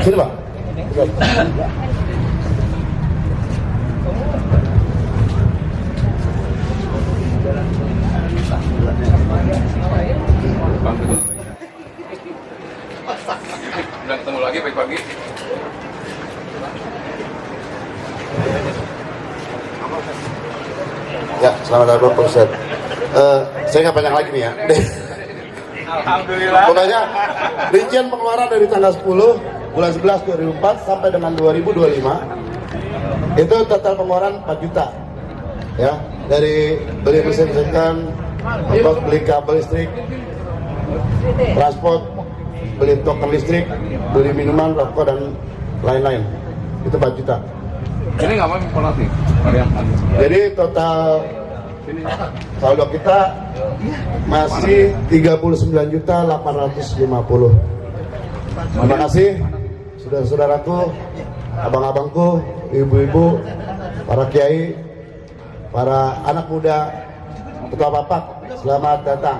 Sini Pak. Selamat hari Pak Ustadz. Saya nggak banyak lagi nih ya. Alhamdulillah. Pokoknya rincian pengeluaran dari tanggal 10 bulan 11 2004 sampai dengan 2025 itu total pengeluaran 4 juta. Ya, dari beli mesin second, beli kabel listrik, transport, beli token listrik, beli minuman, rokok dan lain-lain. Itu 4 juta. Ini nggak mau informasi. Jadi total saldo kita masih 39.850. Terima kasih saudara-saudaraku, abang-abangku, ibu-ibu, para kiai, para anak muda, ketua bapak, selamat datang.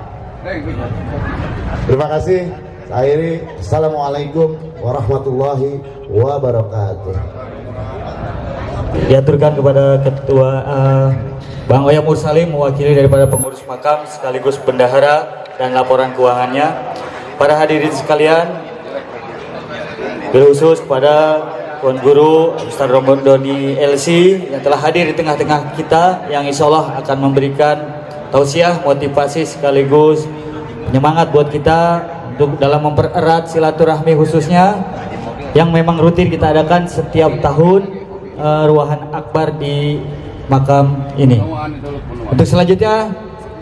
Terima kasih. Saya akhiri. Assalamualaikum warahmatullahi wabarakatuh. Diaturkan kepada Ketua Bang Oya Mursalim mewakili daripada pengurus makam sekaligus bendahara dan laporan keuangannya. Para hadirin sekalian, khusus kepada Tuan Guru Ustaz Romdoni LC yang telah hadir di tengah-tengah kita, yang insya Allah akan memberikan tausiah, motivasi sekaligus penyemangat buat kita untuk dalam mempererat silaturahmi khususnya yang memang rutin kita adakan setiap tahun, ruahan akbar di makam ini. Untuk selanjutnya,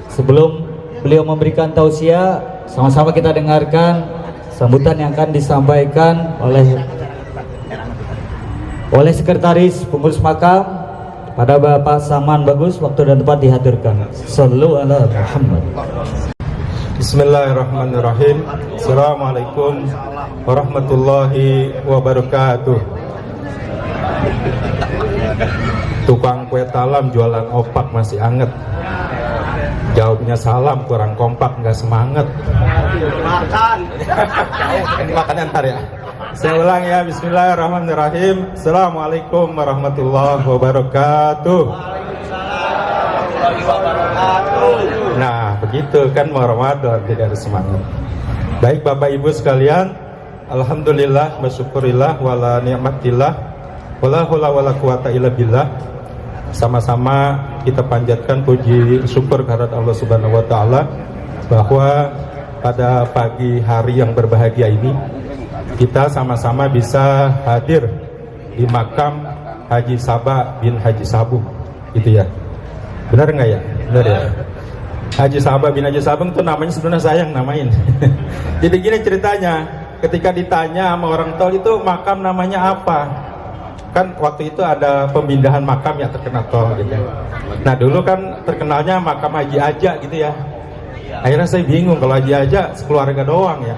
sebelum beliau memberikan tausiah, sama-sama kita dengarkan sambutan yang akan disampaikan oleh sekretaris pengurus makam pada Bapak Saman Bagus. Waktu dan tempat dihaturkan. Sallu ala Muhammad. Bismillahirrahmanirrahim. Assalamualaikum warahmatullahi wabarakatuh. Tukang kue talam jualan opak masih anget. Jawabnya salam kurang kompak, nggak semangat. Makan ntar ya. Saya ulang ya. Bismillahirrahmanirrahim. Assalamualaikum warahmatullahi wabarakatuh. Nah, begitu kan mau Ramadan tidak ada semangat. Baik Bapak Ibu sekalian, alhamdulillah wa syukurillah wala ni'matillah wala haula wala quwata illa billah. Sama-sama kita panjatkan puji syukur kehadirat Allah Subhanahu wa taala bahwa pada pagi hari yang berbahagia ini kita sama-sama bisa hadir di makam Haji Sabah bin Haji Sabung, gitu ya. Benar nggak ya? Benar ya. Haji Sabah bin Haji Sabung itu namanya sebenarnya saya yang namain. Jadi gini ceritanya, ketika ditanya sama orang tua itu makam namanya apa? Kan waktu itu ada pemindahan makam yang terkenal tol gitu. Nah dulu kan terkenalnya makam Haji Aja gitu ya. Akhirnya saya bingung kalau Haji Aja sekeluarga doang ya.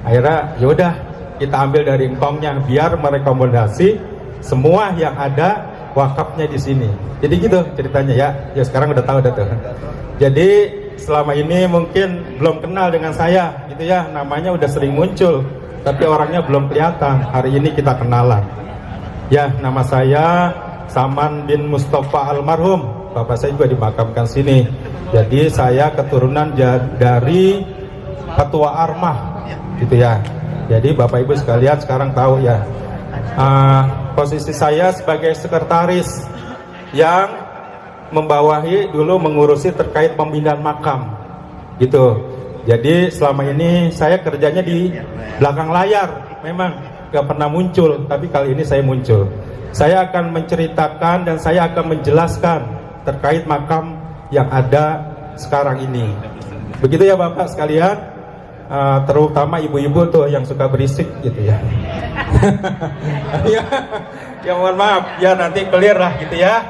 Akhirnya yaudah kita ambil dari engkongnya biar merekomendasi semua yang ada wakafnya di sini. Jadi gitu ceritanya ya. Ya sekarang udah tahu tuh. Jadi selama ini mungkin belum kenal dengan saya gitu ya. Namanya udah sering muncul tapi orangnya belum kelihatan. Hari ini kita kenalan. Ya, nama saya Saman bin Mustafa almarhum. Bapak saya juga dimakamkan sini. Jadi saya keturunan dari Ketua Armah, gitu ya. Jadi Bapak Ibu sekalian sekarang tahu ya. Posisi saya sebagai sekretaris yang membawahi dulu mengurusi terkait pemindahan makam, gitu. Jadi selama ini saya kerjanya di belakang layar, memang gak pernah muncul, tapi kali ini saya muncul. Saya akan menceritakan dan saya akan menjelaskan terkait makam yang ada sekarang ini. Begitu ya Bapak sekalian, terutama ibu-ibu tuh yang suka berisik gitu ya. Ya mohon maaf, ya nanti clear lah gitu ya.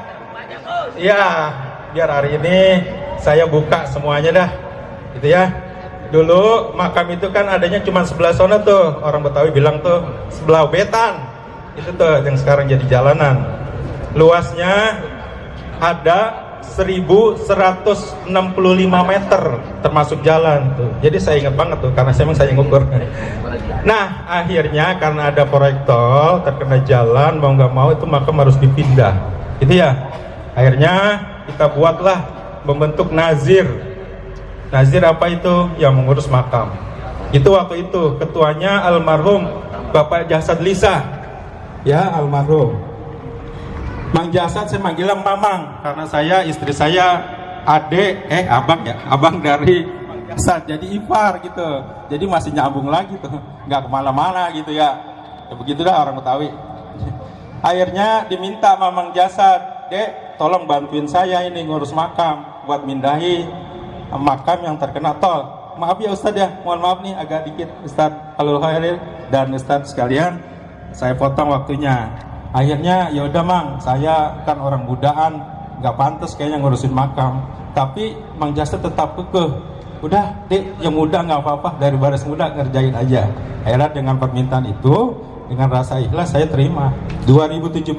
Ya, biar hari ini saya buka semuanya dah, gitu ya. Dulu makam itu kan adanya cuma sebelah sana tuh, orang Betawi bilang tuh sebelah Betan. Itu tuh yang sekarang jadi jalanan. Luasnya ada 1165 meter termasuk jalan tuh. Jadi saya ingat banget tuh karena saya ngukur. Nah, akhirnya karena ada proyek tol, terkena jalan mau nggak mau itu makam harus dipindah. Gitu ya. Akhirnya kita buatlah membentuk nazir. Nazir apa itu? Yang mengurus makam. Itu waktu itu ketuanya almarhum Bapak Jasad Lisa. Ya, almarhum. Mang Jasad saya manggilnya Mamang karena saya istri saya abang dari Mang Jasad, jadi ipar gitu, jadi masih nyambung lagi tuh, nggak kemana-mana gitu ya. Ya begitu dah orang Betawi. Akhirnya diminta sama Mang Jasad, Dek tolong bantuin saya ini ngurus makam buat mindahi makam yang terkena tol. Maaf ya Ustadz ya, mohon maaf nih agak dikit Ustadz Alul Khairil dan Ustadz sekalian, saya potong waktunya. Akhirnya ya udah Mang, saya kan orang mudaan, nggak pantas kayaknya ngurusin makam. Tapi Mang Jasad tetap kekeh, udah Dek yang muda nggak apa-apa, dari baris muda ngerjain aja. Akhirnya dengan permintaan itu, dengan rasa ikhlas saya terima. 2017,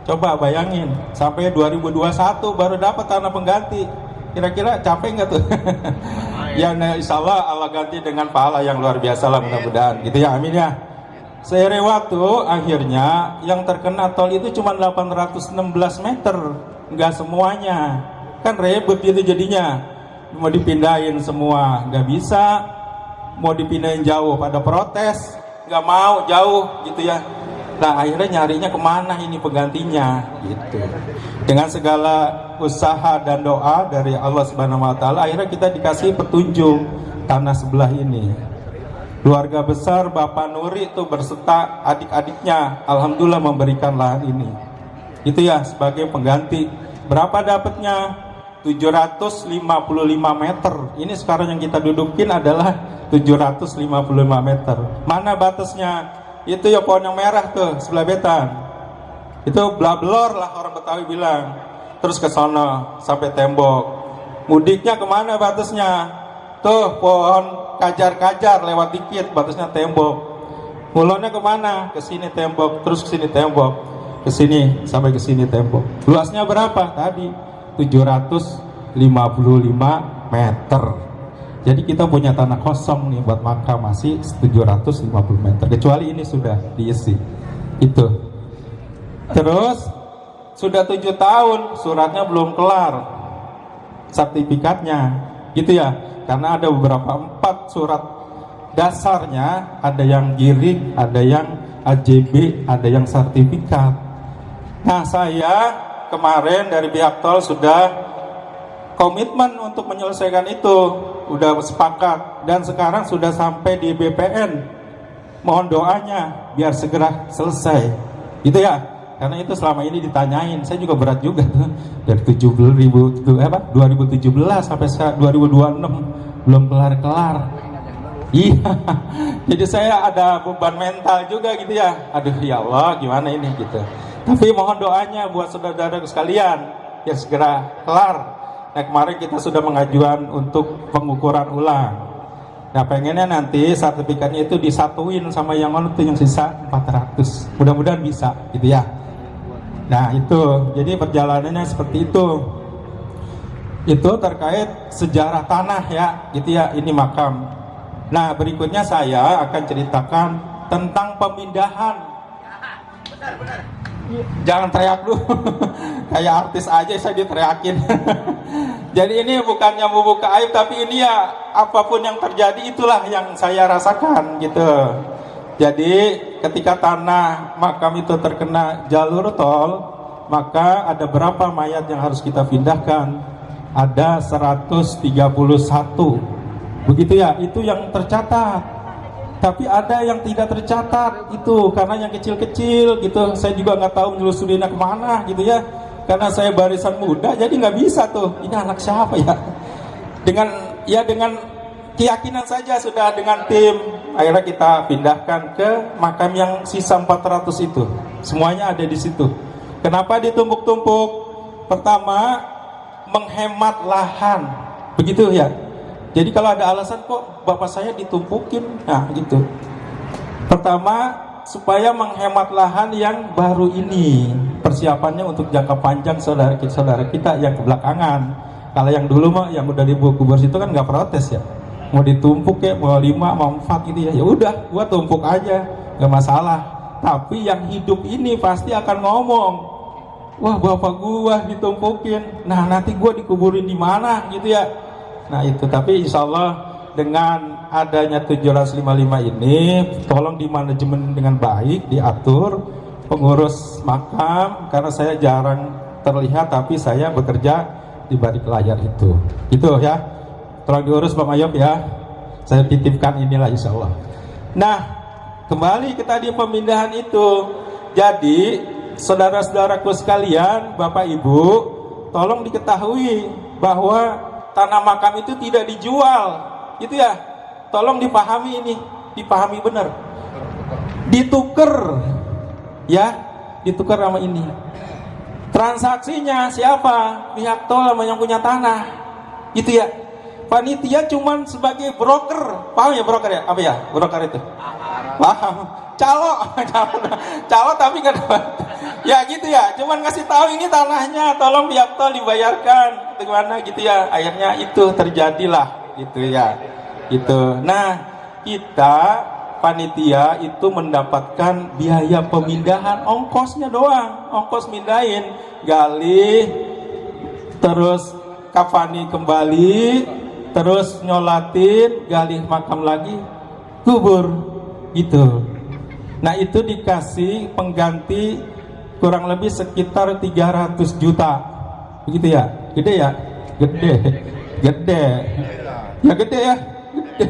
coba bayangin, sampai 2021 baru dapat tanah pengganti. Kira-kira capek nggak tuh? Ya insya Allah ganti dengan pahala yang luar biasa lah mudah-mudahan gitu ya, amin ya. Seiring waktu akhirnya yang terkena tol itu cuma 816 meter, nggak semuanya, kan ribet gitu jadinya. Mau dipindahin semua nggak bisa, mau dipindahin jauh pada protes, nggak mau jauh gitu ya. Nah akhirnya nyarinya kemana ini penggantinya gitu. Dengan segala usaha dan doa dari Allah Subhanahu Wa Taala, akhirnya kita dikasih petunjuk tanah sebelah ini. Keluarga besar Bapak Nuri itu berserta adik-adiknya, alhamdulillah memberikan lahan ini. Itu ya sebagai pengganti. Berapa dapatnya? 755 meter. Ini sekarang yang kita dudukin adalah 755 meter. Mana batasnya? Itu ya pohon yang merah tuh sebelah betan. Itu blablor lah orang Betawi bilang. Terus ke sono sampai tembok. Mudiknya kemana batasnya? Tuh pohon kajar-kajar lewat dikit batasnya tembok. Mulonnya kemana? Ke sini tembok, terus ke sini tembok, ke sini sampai ke sini tembok. Luasnya berapa? Tadi 755 meter. Jadi kita punya tanah kosong nih buat makam masih 750 meter. Kecuali ini sudah diisi. Itu. Terus sudah 7 tahun suratnya belum kelar, sertifikatnya, gitu ya. Karena ada beberapa 4 surat dasarnya, ada yang giring, ada yang AJB, ada yang sertifikat. Nah saya kemarin dari pihak tol sudah komitmen untuk menyelesaikan itu, udah sepakat, dan sekarang sudah sampai di BPN. Mohon doanya biar segera selesai, gitu ya. Karena itu selama ini ditanyain, saya juga berat juga tuh dari 2017 sampai 2026 belum kelar-kelar. Iya, jadi saya ada beban mental juga gitu ya. Aduh ya Allah, gimana ini gitu. Tapi mohon doanya buat saudara-saudara sekalian biar segera kelar. Nah kemarin kita sudah mengajukan untuk pengukuran ulang. Nah pengennya nanti sertifikatnya itu disatuin sama yang itu yang sisa 400. Mudah-mudahan bisa gitu ya. Nah itu, jadi perjalanannya seperti itu. Itu terkait sejarah tanah ya, gitu ya, ini makam. Nah berikutnya saya akan ceritakan tentang pemindahan. Jangan teriak dulu, kayak artis aja saya diteriakin. Jadi ini bukannya membuka aib, tapi ini ya apapun yang terjadi itulah yang saya rasakan gitu. Jadi ketika tanah makam itu terkena jalur tol, maka ada berapa mayat yang harus kita pindahkan? Ada 131. Begitu ya, itu yang tercatat. Tapi ada yang tidak tercatat itu karena yang kecil-kecil gitu. Saya juga nggak tahu menelusurinya kemana gitu ya. Karena saya barisan muda, jadi nggak bisa tuh. Ini anak siapa ya? Dengan keyakinan saja sudah dengan tim, akhirnya kita pindahkan ke makam yang sisa 400 itu. Semuanya ada di situ. Kenapa ditumpuk-tumpuk? Pertama, menghemat lahan. Begitu ya. Jadi kalau ada alasan kok bapak saya ditumpukin, nah gitu. Pertama, supaya menghemat lahan yang baru ini. Persiapannya untuk jangka panjang saudara kita yang kebelakangan. Kalau yang dulu mah yang udah dikubur situ kan nggak protes ya. Mau ditumpuk ya, mau 5, mau 4 gitu ya. Ya udah, gua tumpuk aja, nggak masalah. Tapi yang hidup ini pasti akan ngomong, wah bapak gua ditumpukin. Nah nanti gua dikuburin di mana gitu ya. Nah itu, tapi insya Allah dengan adanya 755 ini, tolong dimanajemen dengan baik, diatur. pengurus makam karena saya jarang terlihat, tapi saya bekerja di balik layar itu. Itu ya, tolong diurus Bang Ayub ya. Saya titipkan inilah insya Allah. Nah, kembali ke tadi pemindahan itu. Jadi saudara-saudaraku sekalian, Bapak Ibu, tolong diketahui bahwa tanah makam itu tidak dijual, gitu ya. Tolong dipahami ini, dipahami benar. Ditukar, ya, ditukar sama ini. Transaksinya siapa? Pihak tol sama yang punya tanah, gitu ya. Panitia cuman sebagai broker, paham ya broker ya? Apa ya broker itu? Paham. Calo tapi nggak dapat. Ya gitu ya, cuman ngasih tahu ini tanahnya, tolong pihak tol dibayarkan, gimana gitu ya. Akhirnya itu terjadilah, gitu ya. Gitu. Nah, kita panitia itu mendapatkan biaya pemindahan, ongkosnya doang, ongkos mindahin, gali, terus kafani kembali, terus nyolatin, gali makam lagi, kubur, gitu. Nah itu dikasih pengganti kurang lebih sekitar 300 juta, begitu ya? Gede ya? Gede, gede, ya gede ya, gede.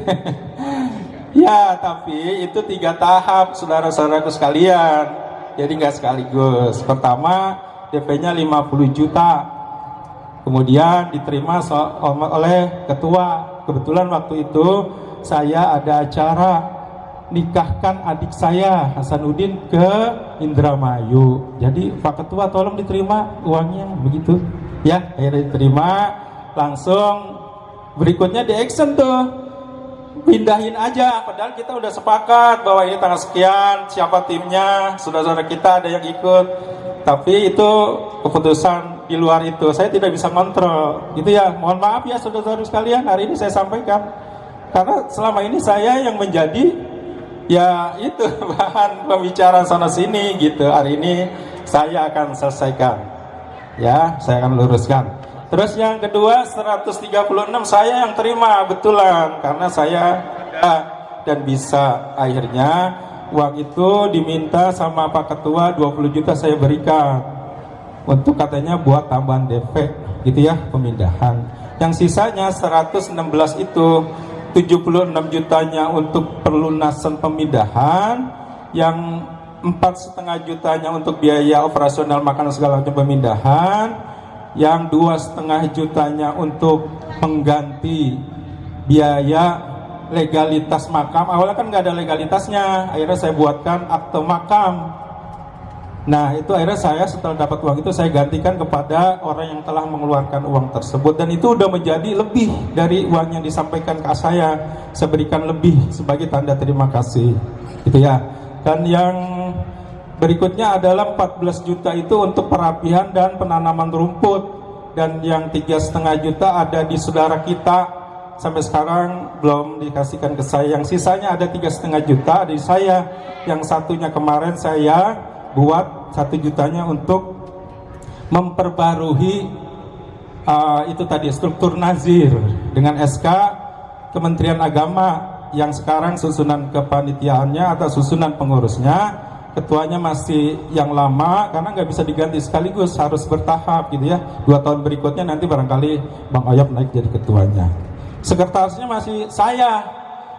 Ya, tapi itu 3 tahap, saudara-saudaraku sekalian. Jadi nggak sekaligus. Pertama, DP-nya 50 juta. Kemudian diterima oleh ketua. Kebetulan waktu itu saya ada acara nikahkan adik saya Hasanuddin ke Indramayu. Jadi Pak Ketua tolong diterima uangnya, begitu. Ya, akhirnya diterima. Langsung berikutnya di action tuh. Pindahin aja, padahal kita udah sepakat bahwa ini tanggal sekian, siapa timnya, saudara-saudara kita ada yang ikut. Tapi itu keputusan di luar itu, saya tidak bisa kontrol, gitu ya. Mohon maaf ya saudara-saudara sekalian, hari ini saya sampaikan karena selama ini saya yang menjadi ya itu bahan pembicaraan sana sini, gitu. Hari ini saya akan selesaikan, ya, saya akan luruskan. Terus yang kedua 136 saya yang terima betulan karena saya dan bisa. Akhirnya uang itu diminta sama Pak Ketua 20 juta saya berikan untuk katanya buat tambahan DP, gitu ya, pemindahan. Yang sisanya 116 itu 76 jutanya untuk perlunasan pemindahan, yang 4,5 jutanya untuk biaya operasional makanan segala macam pemindahan, yang 2,5 jutanya untuk mengganti biaya legalitas makam. Awalnya kan nggak ada legalitasnya, akhirnya saya buatkan akte makam. Nah itu akhirnya saya setelah dapat uang itu saya gantikan kepada orang yang telah mengeluarkan uang tersebut, dan itu udah menjadi lebih dari uang yang disampaikan ke saya berikan lebih sebagai tanda terima kasih, gitu ya. Dan yang berikutnya adalah 14 juta itu untuk perapihan dan penanaman rumput, dan yang 3,5 juta ada di saudara kita, sampai sekarang belum dikasihkan ke saya. Yang sisanya ada 3,5 juta di saya, yang satunya kemarin saya buat 1 jutanya untuk memperbarui itu tadi struktur nazir dengan SK Kementerian Agama, yang sekarang susunan kepanitiaannya atau susunan pengurusnya, ketuanya masih yang lama karena nggak bisa diganti sekaligus, harus bertahap, gitu ya. 2 tahun berikutnya nanti barangkali Bang Ayub naik jadi ketuanya. Sekretarisnya masih saya,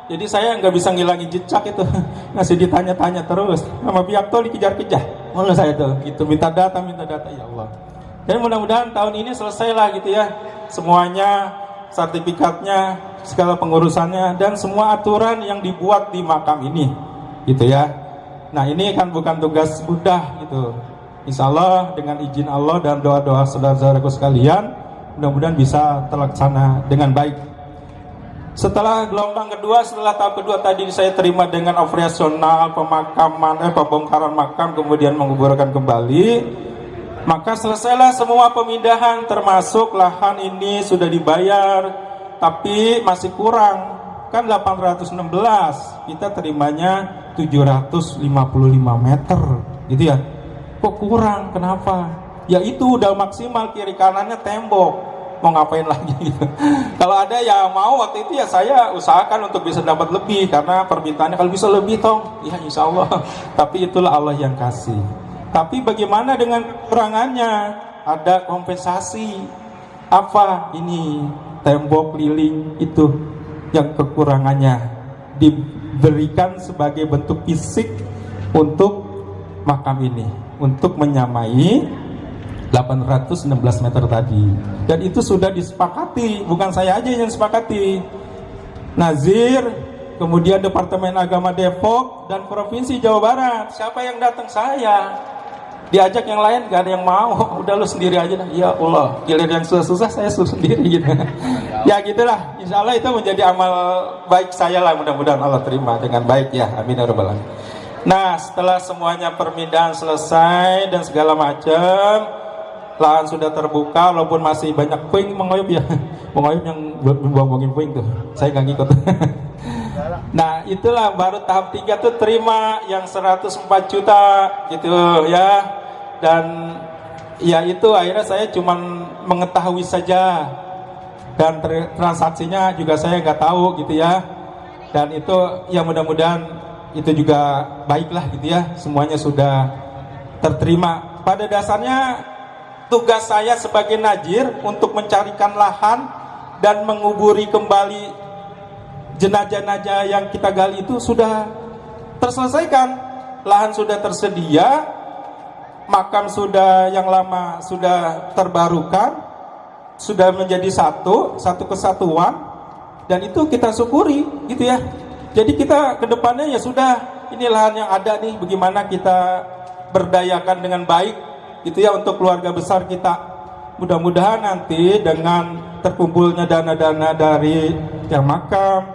jadi saya nggak bisa ngilangin jejak itu. Masih ditanya-tanya terus sama pihak tol, dikejar-kejar mulai saya tuh, gitu, minta data ya Allah. Dan mudah-mudahan tahun ini selesai lah, gitu ya, semuanya, sertifikatnya, segala pengurusannya, dan semua aturan yang dibuat di makam ini, gitu ya. Nah ini kan bukan tugas mudah, gitu. Insya Allah dengan izin Allah dan doa-doa saudara-saudaraku sekalian, mudah-mudahan bisa terlaksana dengan baik. Setelah gelombang kedua, setelah tahap kedua tadi saya terima dengan operasional pemakaman, pembongkaran makam, kemudian menguburkan kembali, maka selesailah semua pemindahan, termasuk lahan ini sudah dibayar, tapi masih kurang. Kan 816, kita terimanya 755 meter, gitu ya. Kok kurang? Kenapa? Ya itu udah maksimal, kiri kanannya tembok, mau ngapain lagi gitu. Kalau ada ya mau waktu itu ya saya usahakan untuk bisa dapat lebih, karena permintaannya kalau bisa lebih toh, ya insya Allah. Tapi itulah Allah yang kasih. Tapi bagaimana dengan kekurangannya? Ada kompensasi. Apa ini? Tembok liling itu yang kekurangannya diberikan sebagai bentuk fisik untuk makam ini, untuk menyamai 816 meter tadi. Dan itu sudah disepakati, bukan saya aja yang sepakati. Nazir, kemudian Departemen Agama Depok, dan Provinsi Jawa Barat. Siapa yang datang? Saya. Diajak yang lain gak ada yang mau. Udah lu sendiri aja dah. Ya Allah, giliran yang susah-susah saya suruh sendiri gitu. Ya gitulah. Insya Allah itu menjadi amal baik saya lah. Mudah-mudahan Allah terima dengan baik ya. Amin ya rabbal alamin. Nah, setelah semuanya permintaan selesai dan segala macam, lahan sudah terbuka, walaupun masih banyak puing mengoyop ya. Mengoyop yang buang-buangin puing tuh. Saya gak ngikut. Nah, itulah baru tahap 3 tuh terima yang 104 juta gitu ya. Dan ya itu akhirnya saya cuman mengetahui saja, dan transaksinya juga saya nggak tahu gitu ya. Dan itu ya mudah-mudahan itu juga baiklah gitu ya, semuanya sudah terterima. Pada dasarnya tugas saya sebagai najir untuk mencarikan lahan dan menguburi kembali jenazah-jenazah yang kita gali itu sudah terselesaikan. Lahan sudah tersedia, makam sudah yang lama sudah terbarukan, sudah menjadi satu kesatuan, dan itu kita syukuri gitu ya. Jadi kita kedepannya ya sudah, ini lahan yang ada nih, bagaimana kita berdayakan dengan baik gitu ya untuk keluarga besar kita. Mudah-mudahan nanti dengan terkumpulnya dana-dana dari yang makam,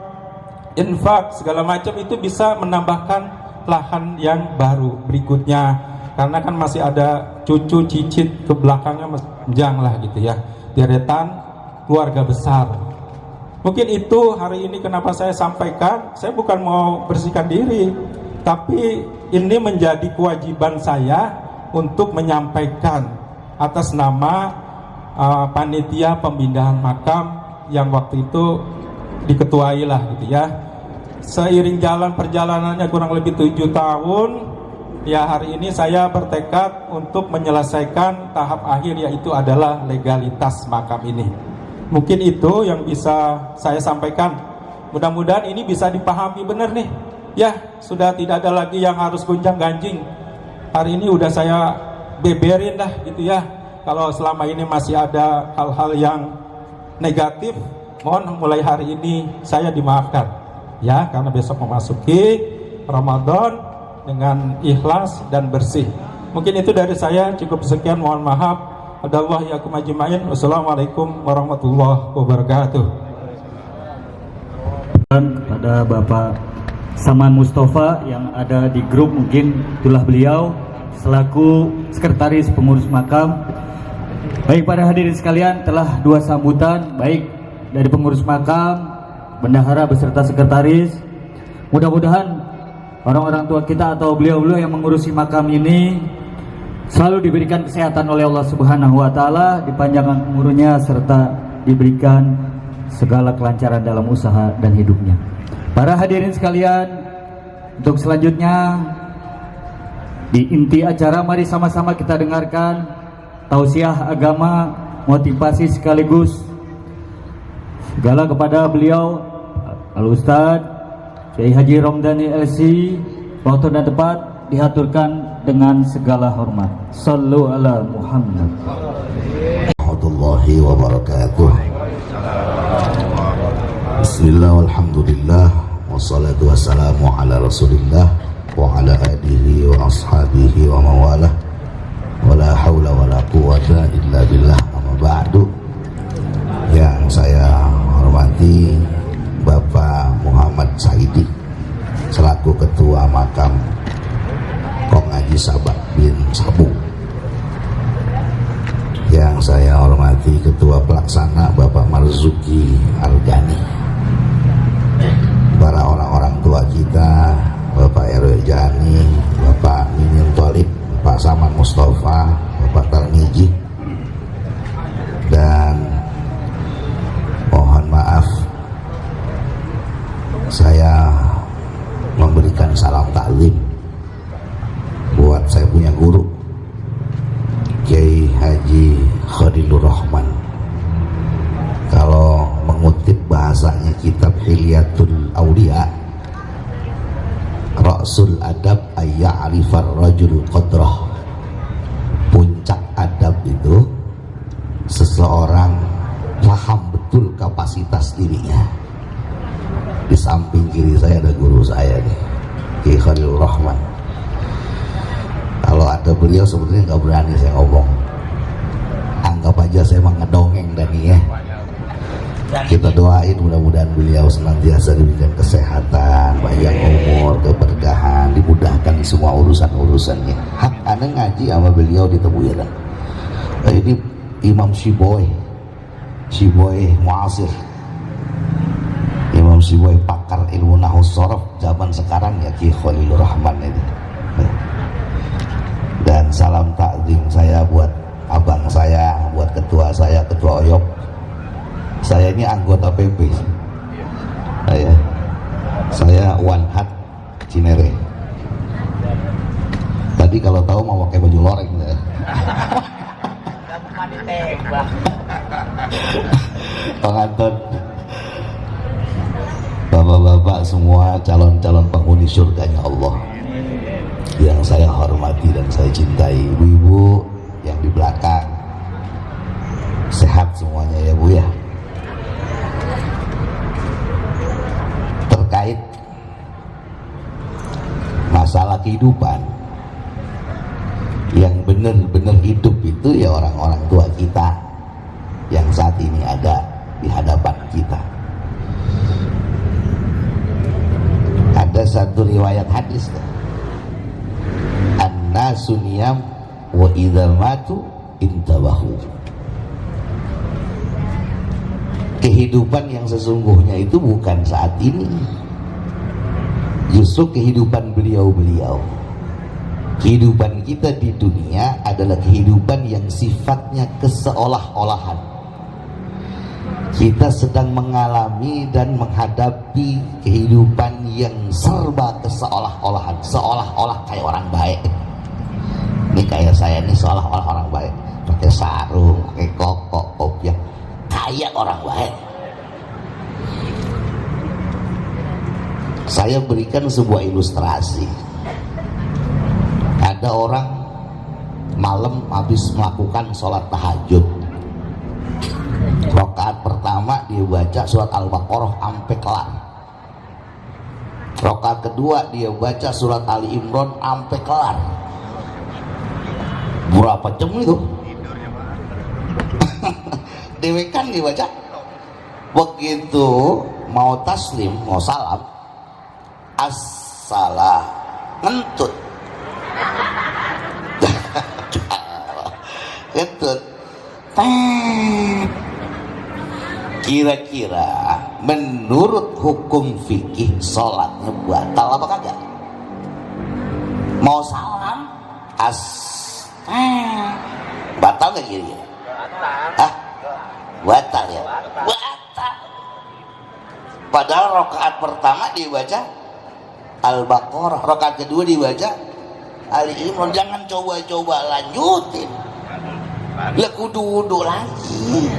infak segala macam, itu bisa menambahkan lahan yang baru berikutnya. Karena kan masih ada cucu cicit ke belakangnya panjang lah gitu ya, deretan keluarga besar. Mungkin itu hari ini kenapa saya sampaikan. Saya bukan mau bersihkan diri, tapi ini menjadi kewajiban saya untuk menyampaikan atas nama panitia pemindahan makam yang waktu itu diketuai lah gitu ya. Seiring jalan perjalanannya kurang lebih 7 tahun, ya hari ini saya bertekad untuk menyelesaikan tahap akhir, yaitu adalah legalitas makam ini. Mungkin itu yang bisa saya sampaikan. Mudah-mudahan ini bisa dipahami benar nih. Ya, sudah tidak ada lagi yang harus gonjang-ganjing. Hari ini udah saya beberin dah gitu ya. Kalau selama ini masih ada hal-hal yang negatif, mohon mulai hari ini saya dimaafkan. Ya, karena besok memasuki Ramadan dengan ikhlas dan bersih. Mungkin itu dari saya, cukup sekian, mohon maaf. Adallahi yakum ajma'in. Wassalamualaikum warahmatullahi wabarakatuh. Kepada Bapak Saman Mustafa yang ada di grup, mungkin itulah beliau selaku sekretaris pengurus makam. Baik, pada hadirin sekalian, telah 2 sambutan baik dari pengurus makam, bendahara beserta sekretaris. Mudah-mudahan orang-orang tua kita atau beliau-beliau yang mengurusi makam ini selalu diberikan kesehatan oleh Allah Subhanahu wa taala, dipanjangkan umurnya serta diberikan segala kelancaran dalam usaha dan hidupnya. Para hadirin sekalian, untuk selanjutnya di inti acara, mari sama-sama kita dengarkan tausiah agama, motivasi sekaligus segala kepada beliau Al-Ustadz Kiai Haji Romdani LC. Waktu dan tempat diaturkan dengan segala hormat. Sallu ala Muhammad. Warahmatullahi wabarakatuh. Bismillah walhamdulillah wassalatu wassalamu ala rasulillah wa ala alihi wa ashabihi wa mawalah wala hawla wala quwata illa billah, amma ba'du. Yang saya hormati Bapak Muhammad Saidi selaku Ketua Makam Kong Haji Sabak bin Sabu. Yang saya hormati Ketua Pelaksana Bapak Marzuki Argani, para orang-orang tua kita, Bapak RW Jani, Bapak Mimin Tholib, Bapak Saman Mustafa, Bapak Tarmiji, dan mohon maaf saya memberikan salam taklim buat saya punya guru hilyatul aulia, ra'sul adab ayya'rifar rajul qadrah. Puncak adab itu seseorang paham betul kapasitas dirinya. Di samping kiri saya ada guru saya nih, Ki Khalilur Rahman. Kalau ada beliau sebetulnya nggak berani saya ngomong. Anggap aja saya emang ngedongeng Dani ya. Kita doain mudah-mudahan beliau senantiasa diberikan kesehatan, panjang umur, keberkahan, dimudahkan semua urusan-urusannya. Hak aneh ngaji sama beliau di Tebuiran. Ini Imam Syiboy Muasir, Imam Syiboy pakar ilmu nahwu sorof zaman sekarang ya, Ki Khalilur Rahman ini. Dan salam takzim saya buat abang saya, buat ketua saya, Ketua Oyop. Saya ini anggota PP. Saya One Hat Cinere. Tadi kalau tahu mau pakai baju loreng ya. Pengantin, bapak-bapak semua calon-calon penghuni surganya Allah yang saya hormati dan saya cintai, ibu-ibu yang di belakang, sehat semuanya ya Bu ya. Terkait masalah kehidupan, yang benar-benar hidup itu ya orang-orang tua kita yang saat ini ada di hadapan kita. Ada satu riwayat hadis, an-nasu niyam wa idza matu intabahu. Kehidupan yang sesungguhnya itu bukan saat ini, justru kehidupan beliau-beliau. Kehidupan kita di dunia adalah kehidupan yang sifatnya keseolah-olahan. Kita sedang mengalami dan menghadapi kehidupan yang serba keseolah-olahan, seolah-olah kayak orang baik. Ini kayak saya ini seolah-olah orang baik, pakai sarung, pakai koko, kopiah, kayak orang baik. Saya berikan sebuah ilustrasi. Ada orang malam habis melakukan sholat tahajud. Rakaat pertama dia baca surat Al-Baqarah sampai kelar. Rakaat kedua dia baca surat Ali Imran sampai kelar. Berapa jam itu? Dewekan dibaca. Begitu mau taslim, mau salam, as-salah ngentut. Ngentut. Kira-kira menurut hukum fikih sholatnya batal apa kagak? Mau salam batal gak kira-kira? Batal ya? Batal. Padahal rakaat pertama dibaca Al-Baqarah, rakaat kedua dibaca Ali Imran. Jangan coba-coba lanjutin, lah kudu duduk lagi.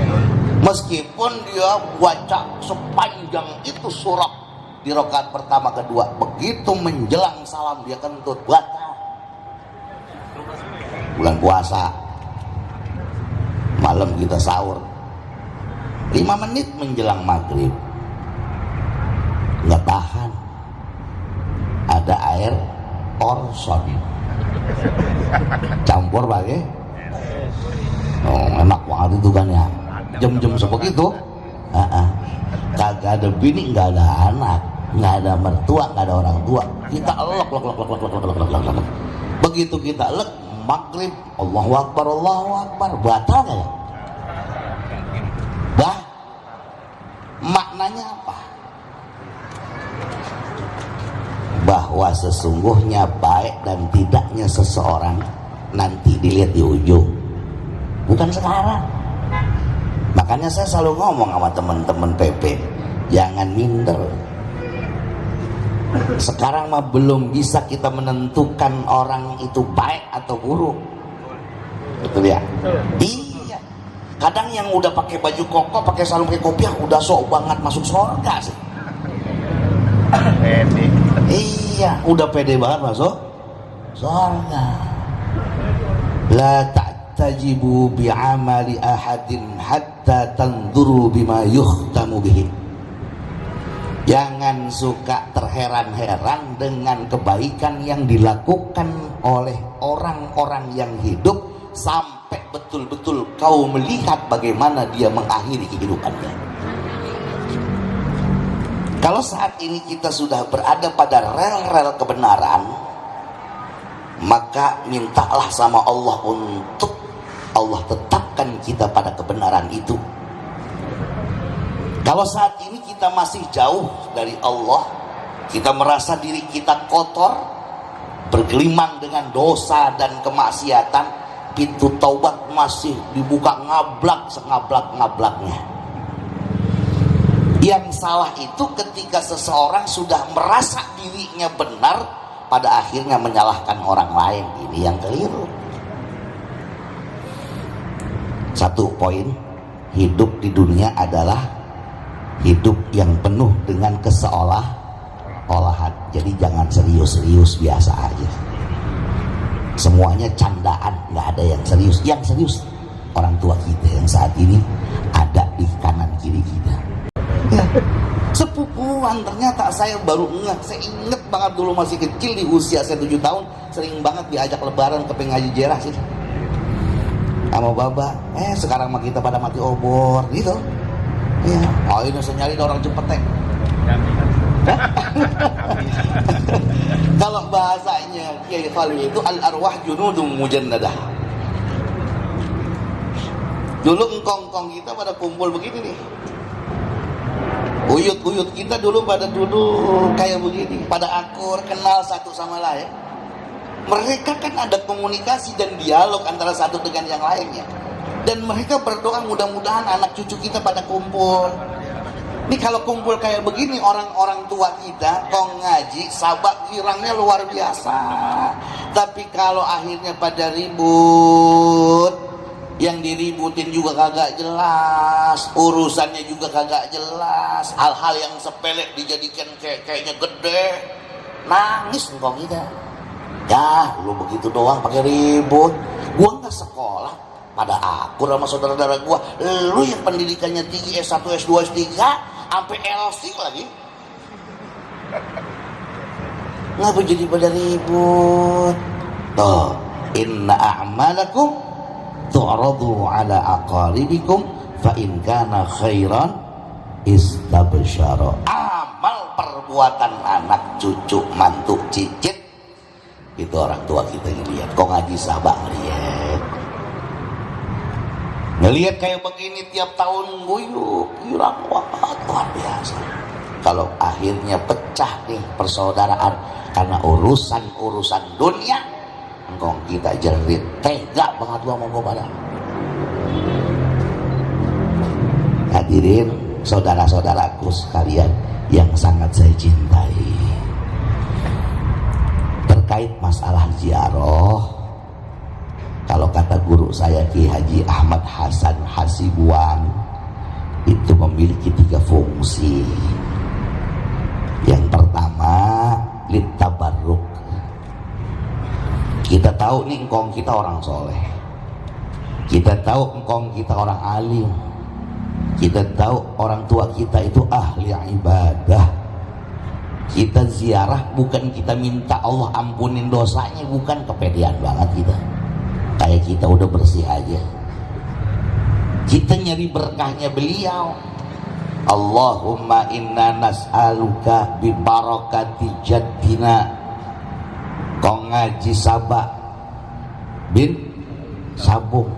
Meskipun dia baca sepanjang itu surah di rakaat pertama kedua, begitu menjelang salam dia kentut, batal. Bulan puasa, malam kita sahur, 5 menit menjelang maghrib, nggak tahan, ada air orson campur pakai, enak banget itu kan ya. Jam-jam sebegitu, kagak ada bini, nggak ada anak, nggak ada mertua, nggak ada orang tua, kita elok. Begitu kita elok maghrib, Allahu Akbar, batal gak ya? Maknanya apa? Bahwa sesungguhnya baik dan tidaknya seseorang nanti dilihat di ujung, bukan sekarang. Makanya saya selalu ngomong sama teman-teman PP, jangan minder. Sekarang mah belum bisa kita menentukan orang itu baik atau buruk. Betul ya? Iya. Kadang yang udah pakai baju koko, pakai sarung, pakai kopiah, udah sok banget masuk surga sih. Iya, udah pede banget masuk surga. La ta'tajibu bi'amali ahadin hatta tanzuru bima yuhtamu bihi. Jangan suka terheran-heran dengan kebaikan yang dilakukan oleh orang-orang yang hidup sampai betul-betul kau melihat bagaimana dia mengakhiri kehidupannya. Kalau saat ini kita sudah berada pada rel-rel kebenaran, maka mintalah sama Allah untuk Allah tetapkan kita pada kebenaran itu. Kalau saat ini kita masih jauh dari Allah, kita merasa diri kita kotor, bergelimang dengan dosa dan kemaksiatan, pintu taubat masih dibuka ngablak sengablak-ngablaknya. Yang salah itu ketika seseorang sudah merasa dirinya benar, pada akhirnya menyalahkan orang lain. Ini yang keliru. Satu poin, hidup di dunia adalah hidup yang penuh dengan keseolah-olahan. Jadi jangan serius-serius, biasa aja. Semuanya candaan, nggak ada yang serius. Yang serius orang tua kita yang saat ini ada di kanan kiri kita. Ya, sepupuan ternyata saya baru ngeh. Saya inget banget dulu masih kecil di usia saya 7 tahun, sering banget diajak lebaran ke Pengaji Jerah sih sama baba. Sekarang mah kita pada mati obor gitu. Ya, oh ini saya nyari orang Cepetek. Kalau bahasanya Kiai Khalil itu al-arwah junudum mujannadah. Dulu engkong-engkong kita pada kumpul begini nih. Uyut-uyut kita dulu pada duduk kayak begini, pada akur, kenal satu sama lain. Mereka kan ada komunikasi dan dialog antara satu dengan yang lainnya. Dan mereka berdoa mudah-mudahan anak cucu kita pada kumpul. Ini kalau kumpul kayak begini, orang-orang tua kita kong ngaji, sabak girangnya luar biasa. Tapi kalau akhirnya pada ribut, yang diributin juga kagak jelas, urusannya juga kagak jelas, hal-hal yang sepele dijadikan kayaknya gede, nangis engkong kita. Ya lu begitu doang pakai ribut. Gua nggak sekolah, pada akur sama saudara-saudara gua. Lu yang pendidikannya tinggi, S1, S2, S3 sampai LC lagi, ngapa jadi pada ribut? Tuh, inna a'malakum tu'radu ala aqaribikum fa in kana khairan istabsyara. Amal perbuatan anak cucu mantu cicit itu orang tua kita ngelihat. Kok ngaji sabak ngelihat kayak begini tiap tahun guyup girang, wah luar biasa. Kalau akhirnya pecah nih persaudaraan karena urusan dunia, engkong kita jerit, tega banget gua mau pada. Hadirin saudara-saudaraku sekalian yang sangat saya cintai, terkait masalah ziarah, kalau kata guru saya Ki Haji Ahmad Hasan Hasibuan, itu memiliki 3 fungsi. Yang pertama, litabarruk. Kita tahu nih engkong kita orang soleh, kita tahu engkong kita orang alim, kita tahu orang tua kita itu ahli ibadah. Kita ziarah bukan kita minta Allah ampunin dosanya, bukan, kepedean banget kita, kayak kita udah bersih aja. Kita nyari berkahnya beliau. Allahumma inna nas'aluka bi barakati jaddina kong ngaji Sabak bin Sabung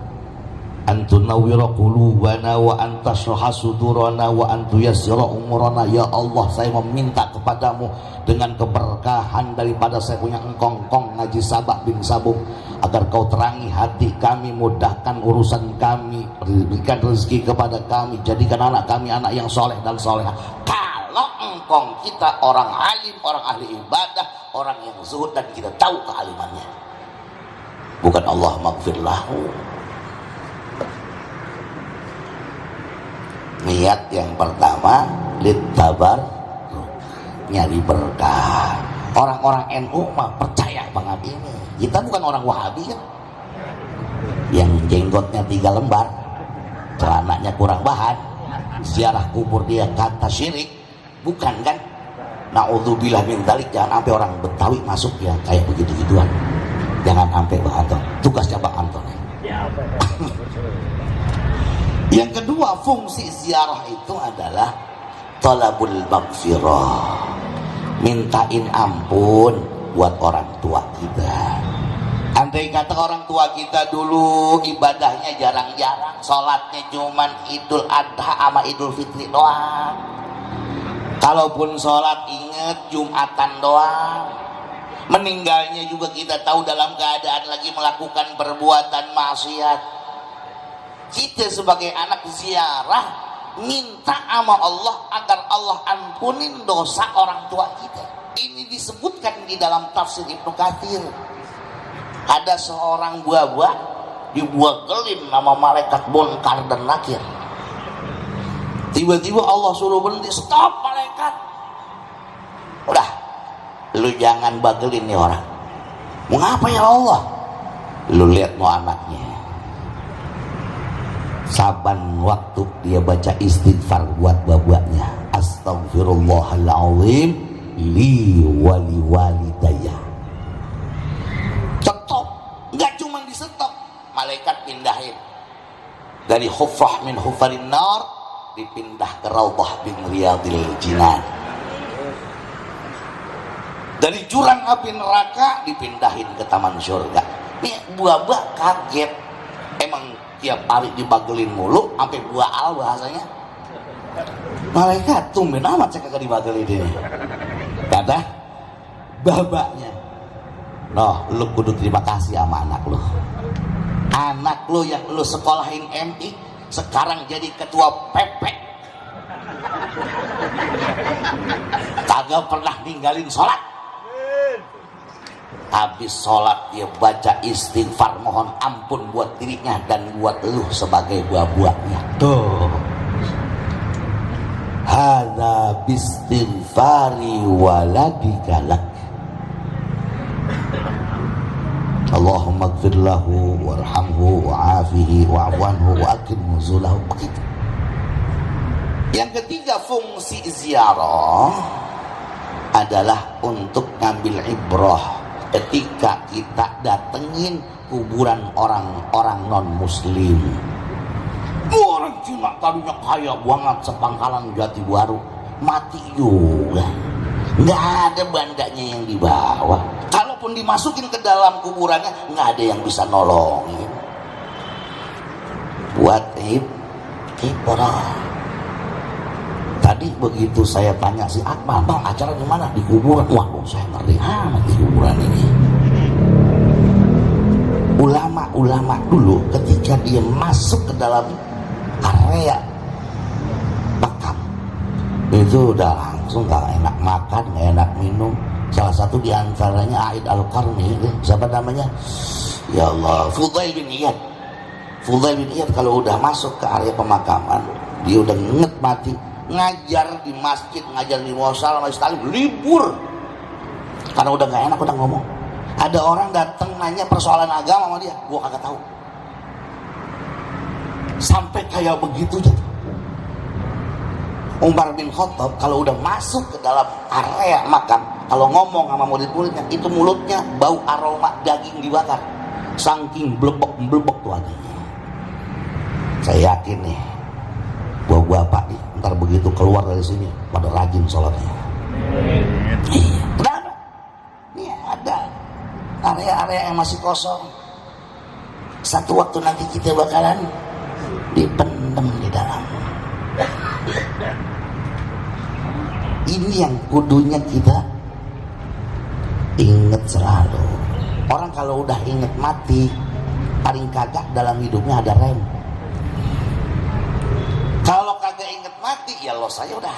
antunawwira qulubana wa antashrah sudurana wa antuyassira umurana. Ya Allah, saya meminta kepadamu dengan keberkahan daripada saya punya engkong ngaji Sabak bin Sabung, agar kau terangi hati kami, mudahkan urusan kami, berikan rezeki kepada kami, jadikan anak kami anak yang soleh dan soleha. Kalau engkong kita orang alim, orang ahli ibadah, orang yang zuhud dan kita tahu kealimannya, bukan Allah maghfirlahu. Niat yang pertama litabar, nyari berkah. Orang-orang NU mah percaya banget ini. Kita bukan orang Wahabi kan, yang jenggotnya 3 lembar, celananya kurang bahan, ziarah kubur dia kata syirik, bukan kan? Na'udzubillah min dzalik. Jangan sampai orang Betawi masuk ya kayak begitu-gituan. Jangan sampai Bang Anton. Tugasnya Bang Anton. Yang kedua, fungsi ziarah itu adalah talabul maghfirah, mintain ampun buat orang tua kita. Andai kata orang tua kita dulu ibadahnya jarang-jarang, sholatnya cuman Idul Adha sama Idul Fitri doang, kalaupun sholat inget Jumatan doang, meninggalnya juga kita tahu dalam keadaan lagi melakukan perbuatan maksiat. Kita sebagai anak ziarah minta sama Allah agar Allah ampunin dosa orang tua kita. Ini disebutkan di dalam tafsir Ibnu Katsir. Ada seorang buah-buah dibuagelin nama malaikat Munkar dan Nakir. Tiba-tiba Allah suruh berhenti, stop malaikat. Udah, lu jangan bagelin nih orang. Mengapa ya Allah? Lu lihat no anaknya, saban waktu dia baca istighfar buat babaknya, astagfirullahaladzim li wali walidayya. Stop, nggak cuma di stop, malaikat pindahin dari hufrah min hufarin nar, dipindah ke raudhah bin riyadil jinan. Dari jurang api neraka dipindahin ke taman surga. Nih buah-buah kaget, emang tiap hari dibagelin mulu sampai buah bahasanya. Malaikat tumben amat saya kagak dibagelin ini. Kata babaknya, noh lu kudu terima kasih sama anak lu. Anak lu yang lu sekolahin MI sekarang jadi ketua PP, kagak pernah ninggalin sholat. Habis sholat dia baca istighfar mohon ampun buat dirinya dan buat lu sebagai buah-buahnya. Tuh, hadza bistighfari waladika lak, Allahumma ighfir lahu warhamhu wa'afihi wa'fu anhu wa akrim nuzulahu. Begitu. Yang ketiga, fungsi ziarah adalah untuk ngambil ibrah ketika kita datengin kuburan orang-orang non-muslim. Orang Cina tadinya kaya banget sepangkalan Jati Baru, mati juga, nggak ada bandanya yang dibawa. Kalaupun dimasukin ke dalam kuburannya, nggak ada yang bisa nolongin. Buat ibrah. Tadi begitu saya tanya si Akmal, bang acara di mana? Di kuburan. Waduh, saya ngeri amat di kuburan ini. Ulama-ulama dulu ketika dia masuk ke dalam area makam, itu udah langsung gak enak makan, gak enak minum. Salah satu diantaranya Aid Al-Qarni, siapa namanya? Ya Allah, Fudail bin Iyad. Fudail bin Iyad kalau udah masuk ke area pemakaman, dia udah nget mati. Ngajar di masjid, ngajar di musola, majelis taklim, libur karena udah nggak enak, udah ngomong. Ada orang datang nanya persoalan agama sama dia, gua kagak tahu. Sampai kayak begitu gitu. Umar bin Khattab kalau udah masuk ke dalam area makam, kalau ngomong sama murid-muridnya, itu mulutnya bau aroma daging dibakar, saking blebek tuh adanya. Saya yakin nih bapak nih, ntar begitu keluar dari sini pada rajin sholatnya. Kenapa? Ini ada area-area yang masih kosong. Satu waktu nanti kita bakalan dipendam di dalam. Ini yang kudunya kita ingat selalu. Orang kalau udah ingat mati, paling kagak dalam hidupnya ada rem. Kalau kagak inget mati, ya lo saya udah.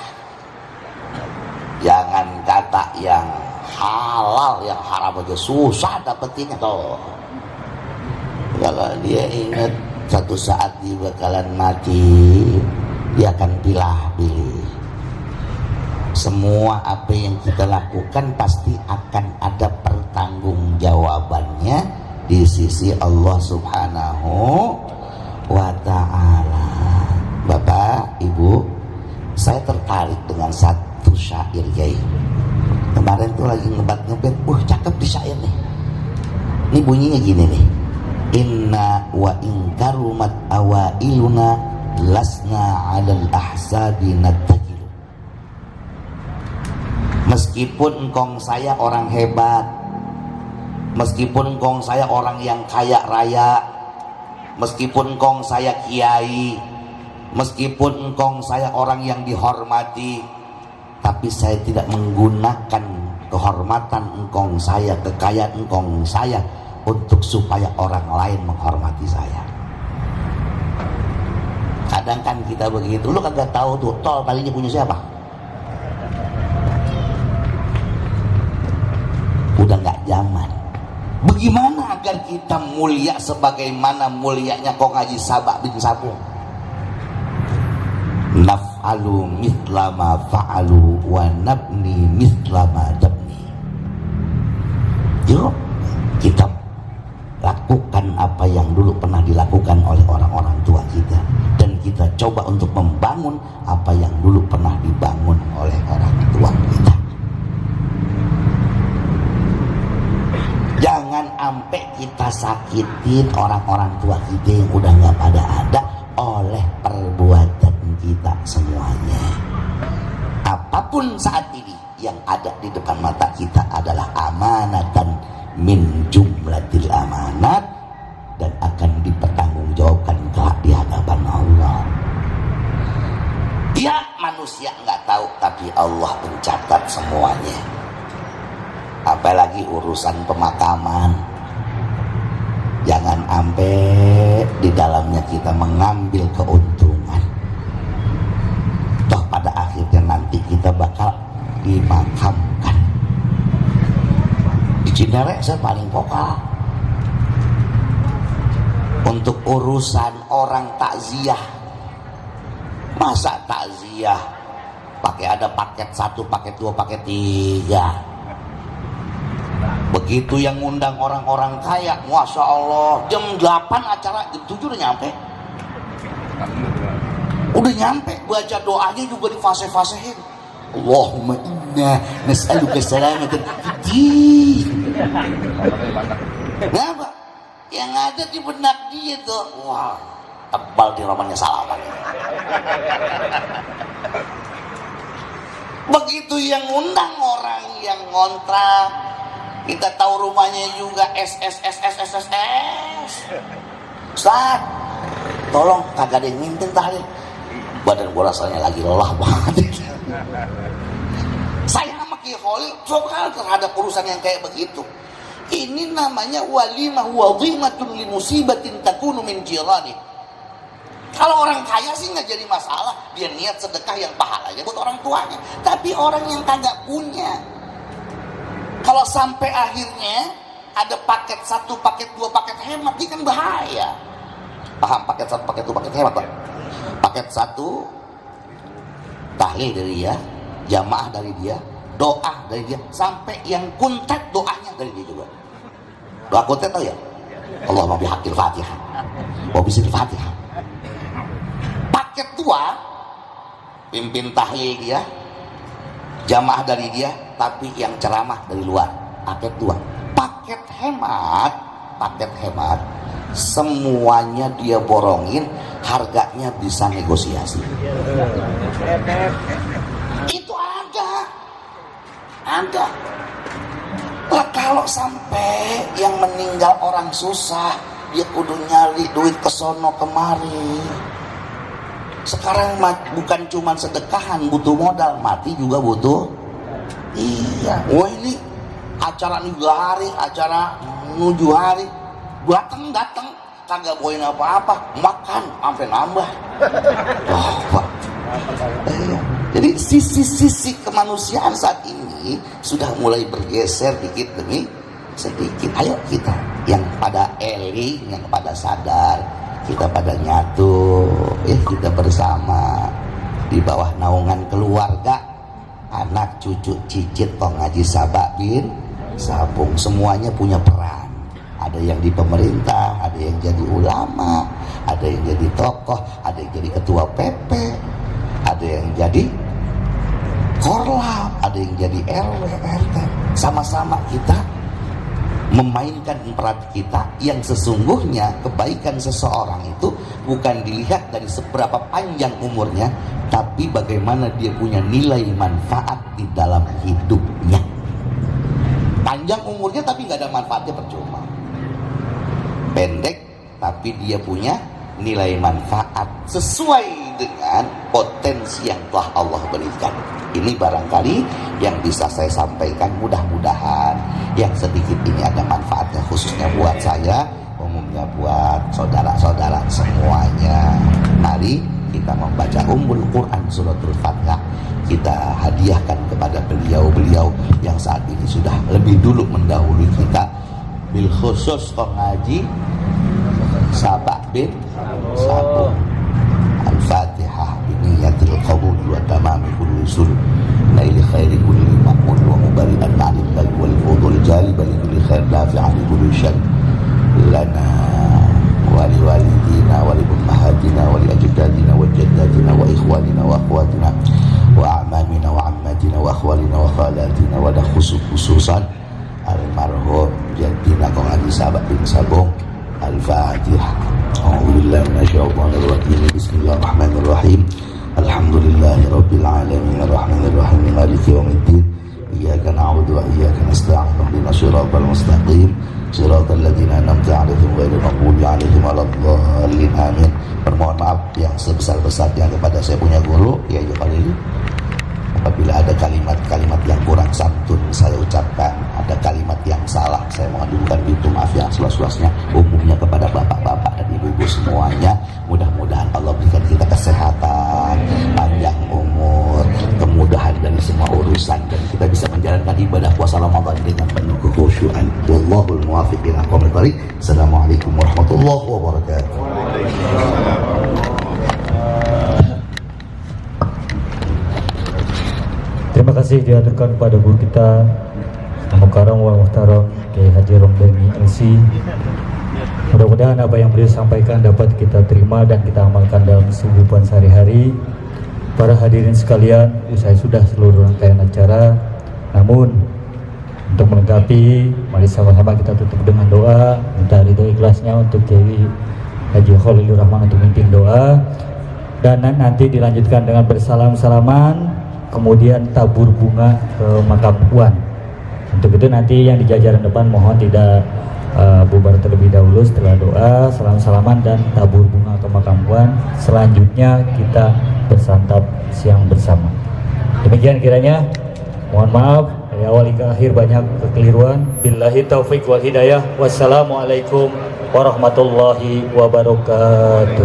Jangan kata yang halal, yang haram aja susah dapetinnya tuh. Kalau dia inget satu saat dia bakalan mati, dia akan pilih-pilih. semua apa yang kita lakukan pasti akan ada pertanggungjawabannya di sisi Allah Subhanahu wa Ta'ala. Bapak, Ibu, saya tertarik dengan satu syair Kiai. Kemarin tuh lagi ngebet, cakep di syair nih. Ini bunyinya gini nih. Inna wa in karumat awailuna lasna 'alal ahsabi nattakilu. Meskipun engkong saya orang hebat, meskipun engkong saya orang yang kaya raya, meskipun engkong saya kiai, meskipun engkong saya orang yang dihormati, tapi saya tidak menggunakan kehormatan engkong saya, kekayaan engkong saya untuk supaya orang lain menghormati saya. Kadang kan kita begitu, lu kagak tahu tuh tol palingnya punya siapa? Udah nggak zaman. Bagaimana agar kita mulia sebagaimana mulianya Kong Haji Sabah bin Sabung? Naf'alu mithla ma fa'alu wa nabni mithla ma dabni. Yuk kita lakukan apa yang dulu pernah dilakukan oleh orang-orang tua kita, dan kita coba untuk membangun apa yang dulu pernah dibangun oleh orang tua kita. Jangan sampai kita sakitin orang-orang tua kita yang udah nggak pada ada oleh perbuatan kita semuanya. Apapun saat ini yang ada di depan mata kita adalah amanatan min jumlatil amanat, dan akan dipertanggungjawabkan kelak di hadapan Allah. Ya, manusia nggak tahu, tapi Allah mencatat semuanya. Apalagi urusan pemakaman, jangan sampai di dalamnya kita mengambil keuntungan. Toh pada akhirnya nanti kita bakal dimakamkan. Di Cinere saya paling vokal untuk urusan orang takziah. Masa takziah pakai ada paket 1, paket 2, paket 3. Begitu yang ngundang orang-orang kaya, Masya Allah, jam 8 acara, jam 7 udah nyampe. Udah nyampe, baca doanya juga di fase-fasehin. Allahumma inna nas'aluka salamatan fiddin. Kenapa? Yang ada di benak dia tuh, wah, tebal di romannya salaman. Begitu yang undang orang yang ngontrak, kita tahu rumahnya juga SSSSSSS. Ustaz, tolong kagak ada yang minta tahlil. Badan gua rasanya lagi lelah banget. Saya sama Ki Khalil vokal terhadap urusan yang kayak begitu. Ini namanya walimah wadhimatun li musibatin takunu min jirani. Kalau orang kaya sih nggak jadi masalah, dia niat sedekah yang pahalanya buat orang tuanya. Tapi orang yang kagak punya, kalau sampai akhirnya ada paket 1, paket 2, paket hemat, ini kan bahaya. Paham? Paket 1, paket 2, paket hemat, Pak. Paket 1 tahlil dari dia, jamaah dari dia, doa dari dia, sampai yang kuntet doanya dari dia juga. Doa kuntet tahu ya? Allahumma bihaqqil Fatihah wa bisil Fatihah. Paket 2 pimpin tahlil dia, jamaah dari dia, tapi yang ceramah dari luar. Paket 2. Paket hemat semuanya dia borongin, harganya bisa negosiasi. Itu ada. Lah kalau sampai yang meninggal orang susah, dia kudu nyari duit kesono kemari. Sekarang bukan cuma sedekahan butuh modal, mati juga butuh. Iya, wah ini acara 3 hari, acara 7 hari, datang kagak bawain apa-apa, makan sampai nambah. Wah, Pak. Jadi sisi-sisi kemanusiaan saat ini sudah mulai bergeser dikit demi sedikit. Ayo kita yang pada eling, yang pada sadar, kita pada nyatu, kita bersama di bawah naungan keluarga anak cucu cicit tong ngaji Sabak bin Sabung, semuanya punya peran. Ada yang di pemerintah, ada yang jadi ulama, ada yang jadi tokoh, ada yang jadi ketua PP, ada yang jadi korlap, ada yang jadi RW RT. Sama-sama kita memainkan peran kita, yang sesungguhnya kebaikan seseorang itu bukan dilihat dari seberapa panjang umurnya, tapi bagaimana dia punya nilai manfaat di dalam hidupnya. Panjang umurnya tapi nggak ada manfaatnya percuma. Pendek tapi dia punya nilai manfaat sesuai dengan potensi yang telah Allah berikan. Ini barangkali yang bisa saya sampaikan, mudah-mudahan yang sedikit ini ada manfaatnya, khususnya buat saya, umumnya buat saudara-saudara semuanya. Mari kita membaca Ummul Quran Suratul Fatihah, kita hadiahkan kepada beliau-beliau yang saat ini sudah lebih dulu mendahului kita, bil khusus pengaji Sabak bin Sabung. Al-Fatihah biniyatil qabul wa tamami kulli sul naili khairi kulli ma'mun wa mubari'an ma'alim bal wal fudul jali bal kulli khair nafi'an kulli syar lana wa li walidina wa li ummahatina wa li ajdadina wa jaddatina wa ikhwanina wa akhwatina wa a'mamina wa ammatina wa akhwalina wa khalatina wa dah khususan almarhum jaddina Kong Haji Sabak bin Sabung. Al-Fatihah. A'udzubillahi minasyaitonir rajim. Bismillahirrahmanirrahim. Alhamdulillahirabbil alamin arrahmanirrahim maliki yaumiddin. Iyyaka na'budu wa iyyaka nasta'in. Ihdinas siratal mustaqim. Siratal ladzina an'amta 'alaihim ghairil maghdubi 'alaihim waladdallin. Amin. Permohon maaf yang sebesar-besarnya kepada saya punya guru, ya Khalil. Apabila ada kalimat-kalimat yang kurang santun saya ucapkan, ada kalimat yang salah, saya mohon dibuka pintu maaf yang seluas-luasnya, umumnya kepada bapak-bapak dan ibu-ibu semuanya. Mudah-mudahan Allah berikan kita kesehatan, panjang umur, kemudahan dari semua urusan, dan kita bisa menjalankan ibadah puasa Ramadan dengan penuh kekhusyuan. Wallahul muwaffiq ila aqwamit thoriq. Assalamualaikum warahmatullahi wabarakatuh. Terima kasih diaturkan kepada guru kita Mukarram wal Muhtaram Kiai Haji Romdani LC. Mudah-mudahan apa yang beliau sampaikan dapat kita terima dan kita amalkan dalam kehidupan sehari-hari. Para hadirin sekalian, usai sudah seluruh rangkaian acara, namun untuk melengkapi, mari sama-sama kita tutup dengan doa, minta ridho ikhlasnya untuk Kiai Haji Khalilur Rahman untuk mimpin doa, dan nanti dilanjutkan dengan bersalam-salaman, kemudian tabur bunga ke makam Puan. Untuk itu nanti yang di jajaran depan mohon tidak bubar terlebih dahulu. Setelah doa, salam-salaman dan tabur bunga ke makam Puan, selanjutnya kita bersantap siang bersama. Demikian kiranya, mohon maaf dari awal hingga akhir banyak kekeliruan. Billahi taufik wal hidayah. Wassalamualaikum warahmatullahi wabarakatuh.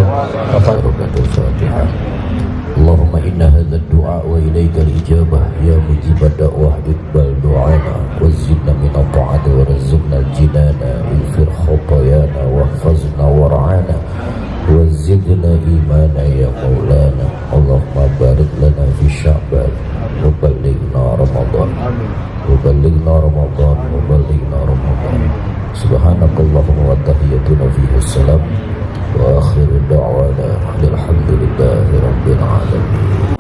Allahumma inna hadha ad-du'a wa ilayka al-ijabah ya mujib ad-da'wah iqbal du'ana wa zidna min at-ta'ati wa rizqna al-jinana ighfir khatayana wa hfazna war'ana wa zidna imana ya maulana. Allahumma barik lana fi sya'ban wa ballighna ramadan wa ballighna ramadan wa ballighna ramadan. Subhanakallahumma wa tahiyyatuna fihi salam wa akhiru da'wana alhamdulillahi rabbil alamin.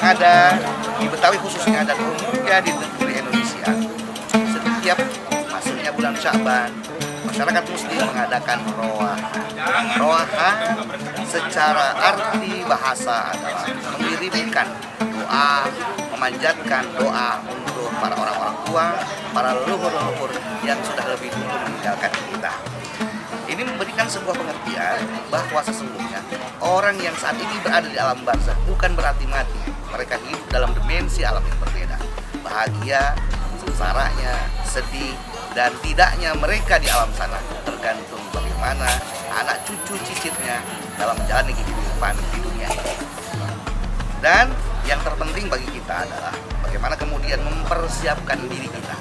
ada di Betawi khususnya dan umumnya di negeri Indonesia, setiap masuknya bulan Sya'ban, masyarakat muslim mengadakan roahan secara arti bahasa adalah mengirimkan doa, memanjatkan doa untuk para orang-orang tua, para leluhur-leluhur yang sudah lebih dulu meninggalkan kita. Ini memberikan sebuah pengertian bahwa sesungguhnya orang yang saat ini berada di alam barzakh bukan berarti mati. Mereka hidup dalam dimensi alam yang berbeda. Bahagia, sengsaranya, sedih, dan tidaknya mereka di alam sana tergantung bagaimana anak cucu cicitnya dalam menjalani kehidupan di dunia ini. Dan yang terpenting bagi kita adalah bagaimana kemudian mempersiapkan diri kita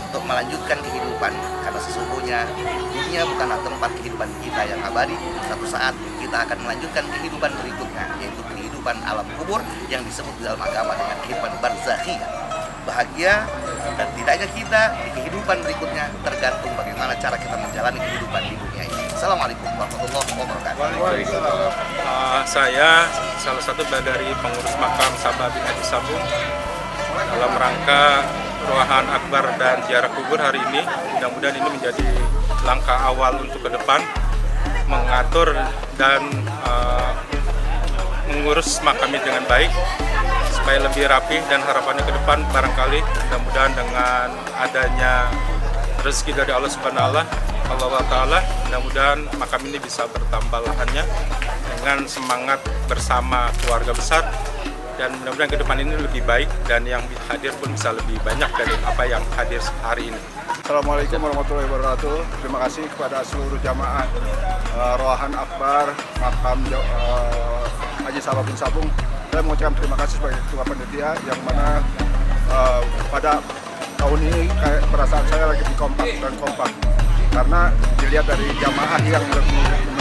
untuk melanjutkan kehidupan, karena sesungguhnya dunia bukanlah tempat kehidupan kita yang abadi. Satu saat kita akan melanjutkan kehidupan berikutnya, yaitu kehidupan alam kubur yang disebut di dalam agama dengan kehidupan barzakhiyah. Bahagia dan tidaknya kita di kehidupan berikutnya tergantung bagaimana cara kita menjalani kehidupan di dunia ini. Assalamualaikum warahmatullahi wabarakatuh. Saya salah satu dari pengurus makam Sabah bin Haji Sabung dalam rangka Roahan Akbar dan ziarah kubur hari ini. Mudah-mudahan ini menjadi langkah awal untuk ke depan mengatur dan mengurus makam ini dengan baik supaya lebih rapi, dan harapannya ke depan barangkali mudah-mudahan dengan adanya rezeki dari Allah Subhanahu wa Ta'ala, mudah-mudahan makam ini bisa bertambah lahannya dengan semangat bersama keluarga besar, dan mudah-mudahan ke depan ini lebih baik dan yang hadir pun bisa lebih banyak dari apa yang hadir hari ini. Assalamualaikum warahmatullahi wabarakatuh. Terima kasih kepada seluruh jamaah Roahan Akbar makam Haji Sabah bin Sabung. Saya mengucapkan terima kasih sebagai ketua panitia yang mana pada tahun ini perasaan saya lagi kompak karena dilihat dari jamaah yang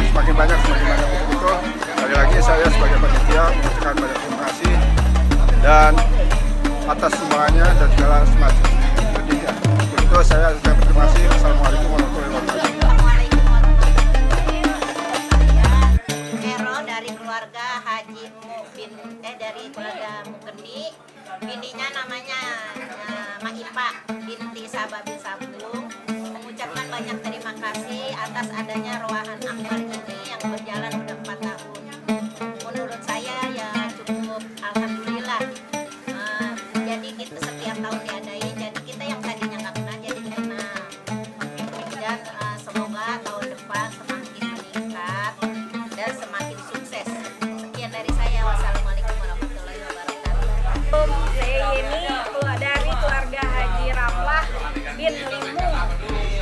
semakin banyak untuk itu. Sekali lagi saya sebagai panitia mengucapkan banyak terima kasih dan atas sumbangannya dan segala semacam. Untuk itu saya terima kasih. Assalamualaikum warahmatullahi wabarakatuh. Dari keluarga Haji dari keluarga Mugeni, bininya namanya Mak Ipa binti Sabah bin Sabung, mengucapkan banyak terima kasih atas adanya Roahan Akbar ini yang berjalan sudah 4 tahun. Menurut saya ya cukup alhamdulillah. Jadi kita setiap tahun diadain, jadi kita yang tadinya nggak pernah jadi kenal. Dan semoga tahun depan semakin meningkat dan semakin sukses. Sekian dari saya. Wassalamualaikum warahmatullahi wabarakatuh. Saya ini dari keluarga Haji Ramlah bin Limbung.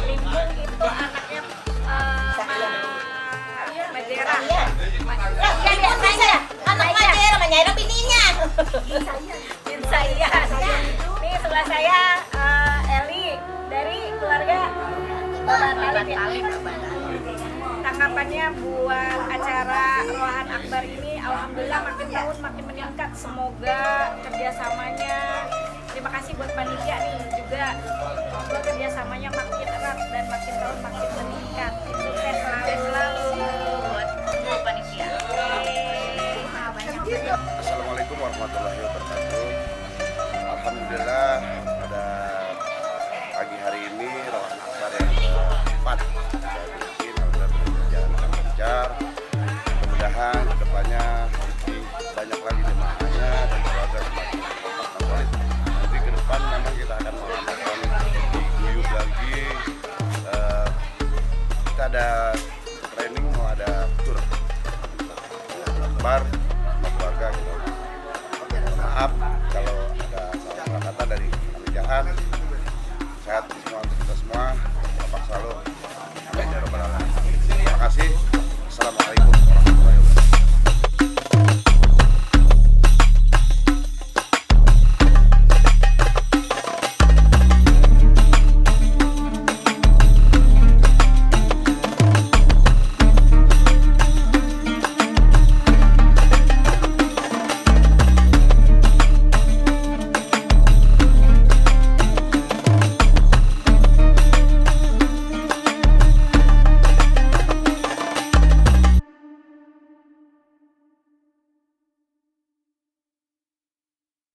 Limbung itu anaknya Majera. Anak Majera, Majera bininya. Bin saya. Ini sebelah saya Eli dari keluarga Bapak Talib. Tanggapannya buat acara Roahan Akbar ini, alhamdulillah makin tahun makin meningkat. Semoga kerjasamanya, terima kasih buat panitia nih juga, semoga kerjasamanya makin erat dan makin tahun makin meningkat. Sukses selalu buat panitia. Assalamualaikum warahmatullahi wabarakatuh. Alhamdulillah pada pagi hari ini Roahan Akbar yang keempat mudah-mudahan kedepannya lebih banyak lagi jemaahnya dan keluarga semakin solid. Nanti ke depan memang kita akan melakukan diguyur lagi. Kita ada training, mau ada tour Akbar sama keluarga gitu. Maaf kalau ada salah kata dari kami jahat.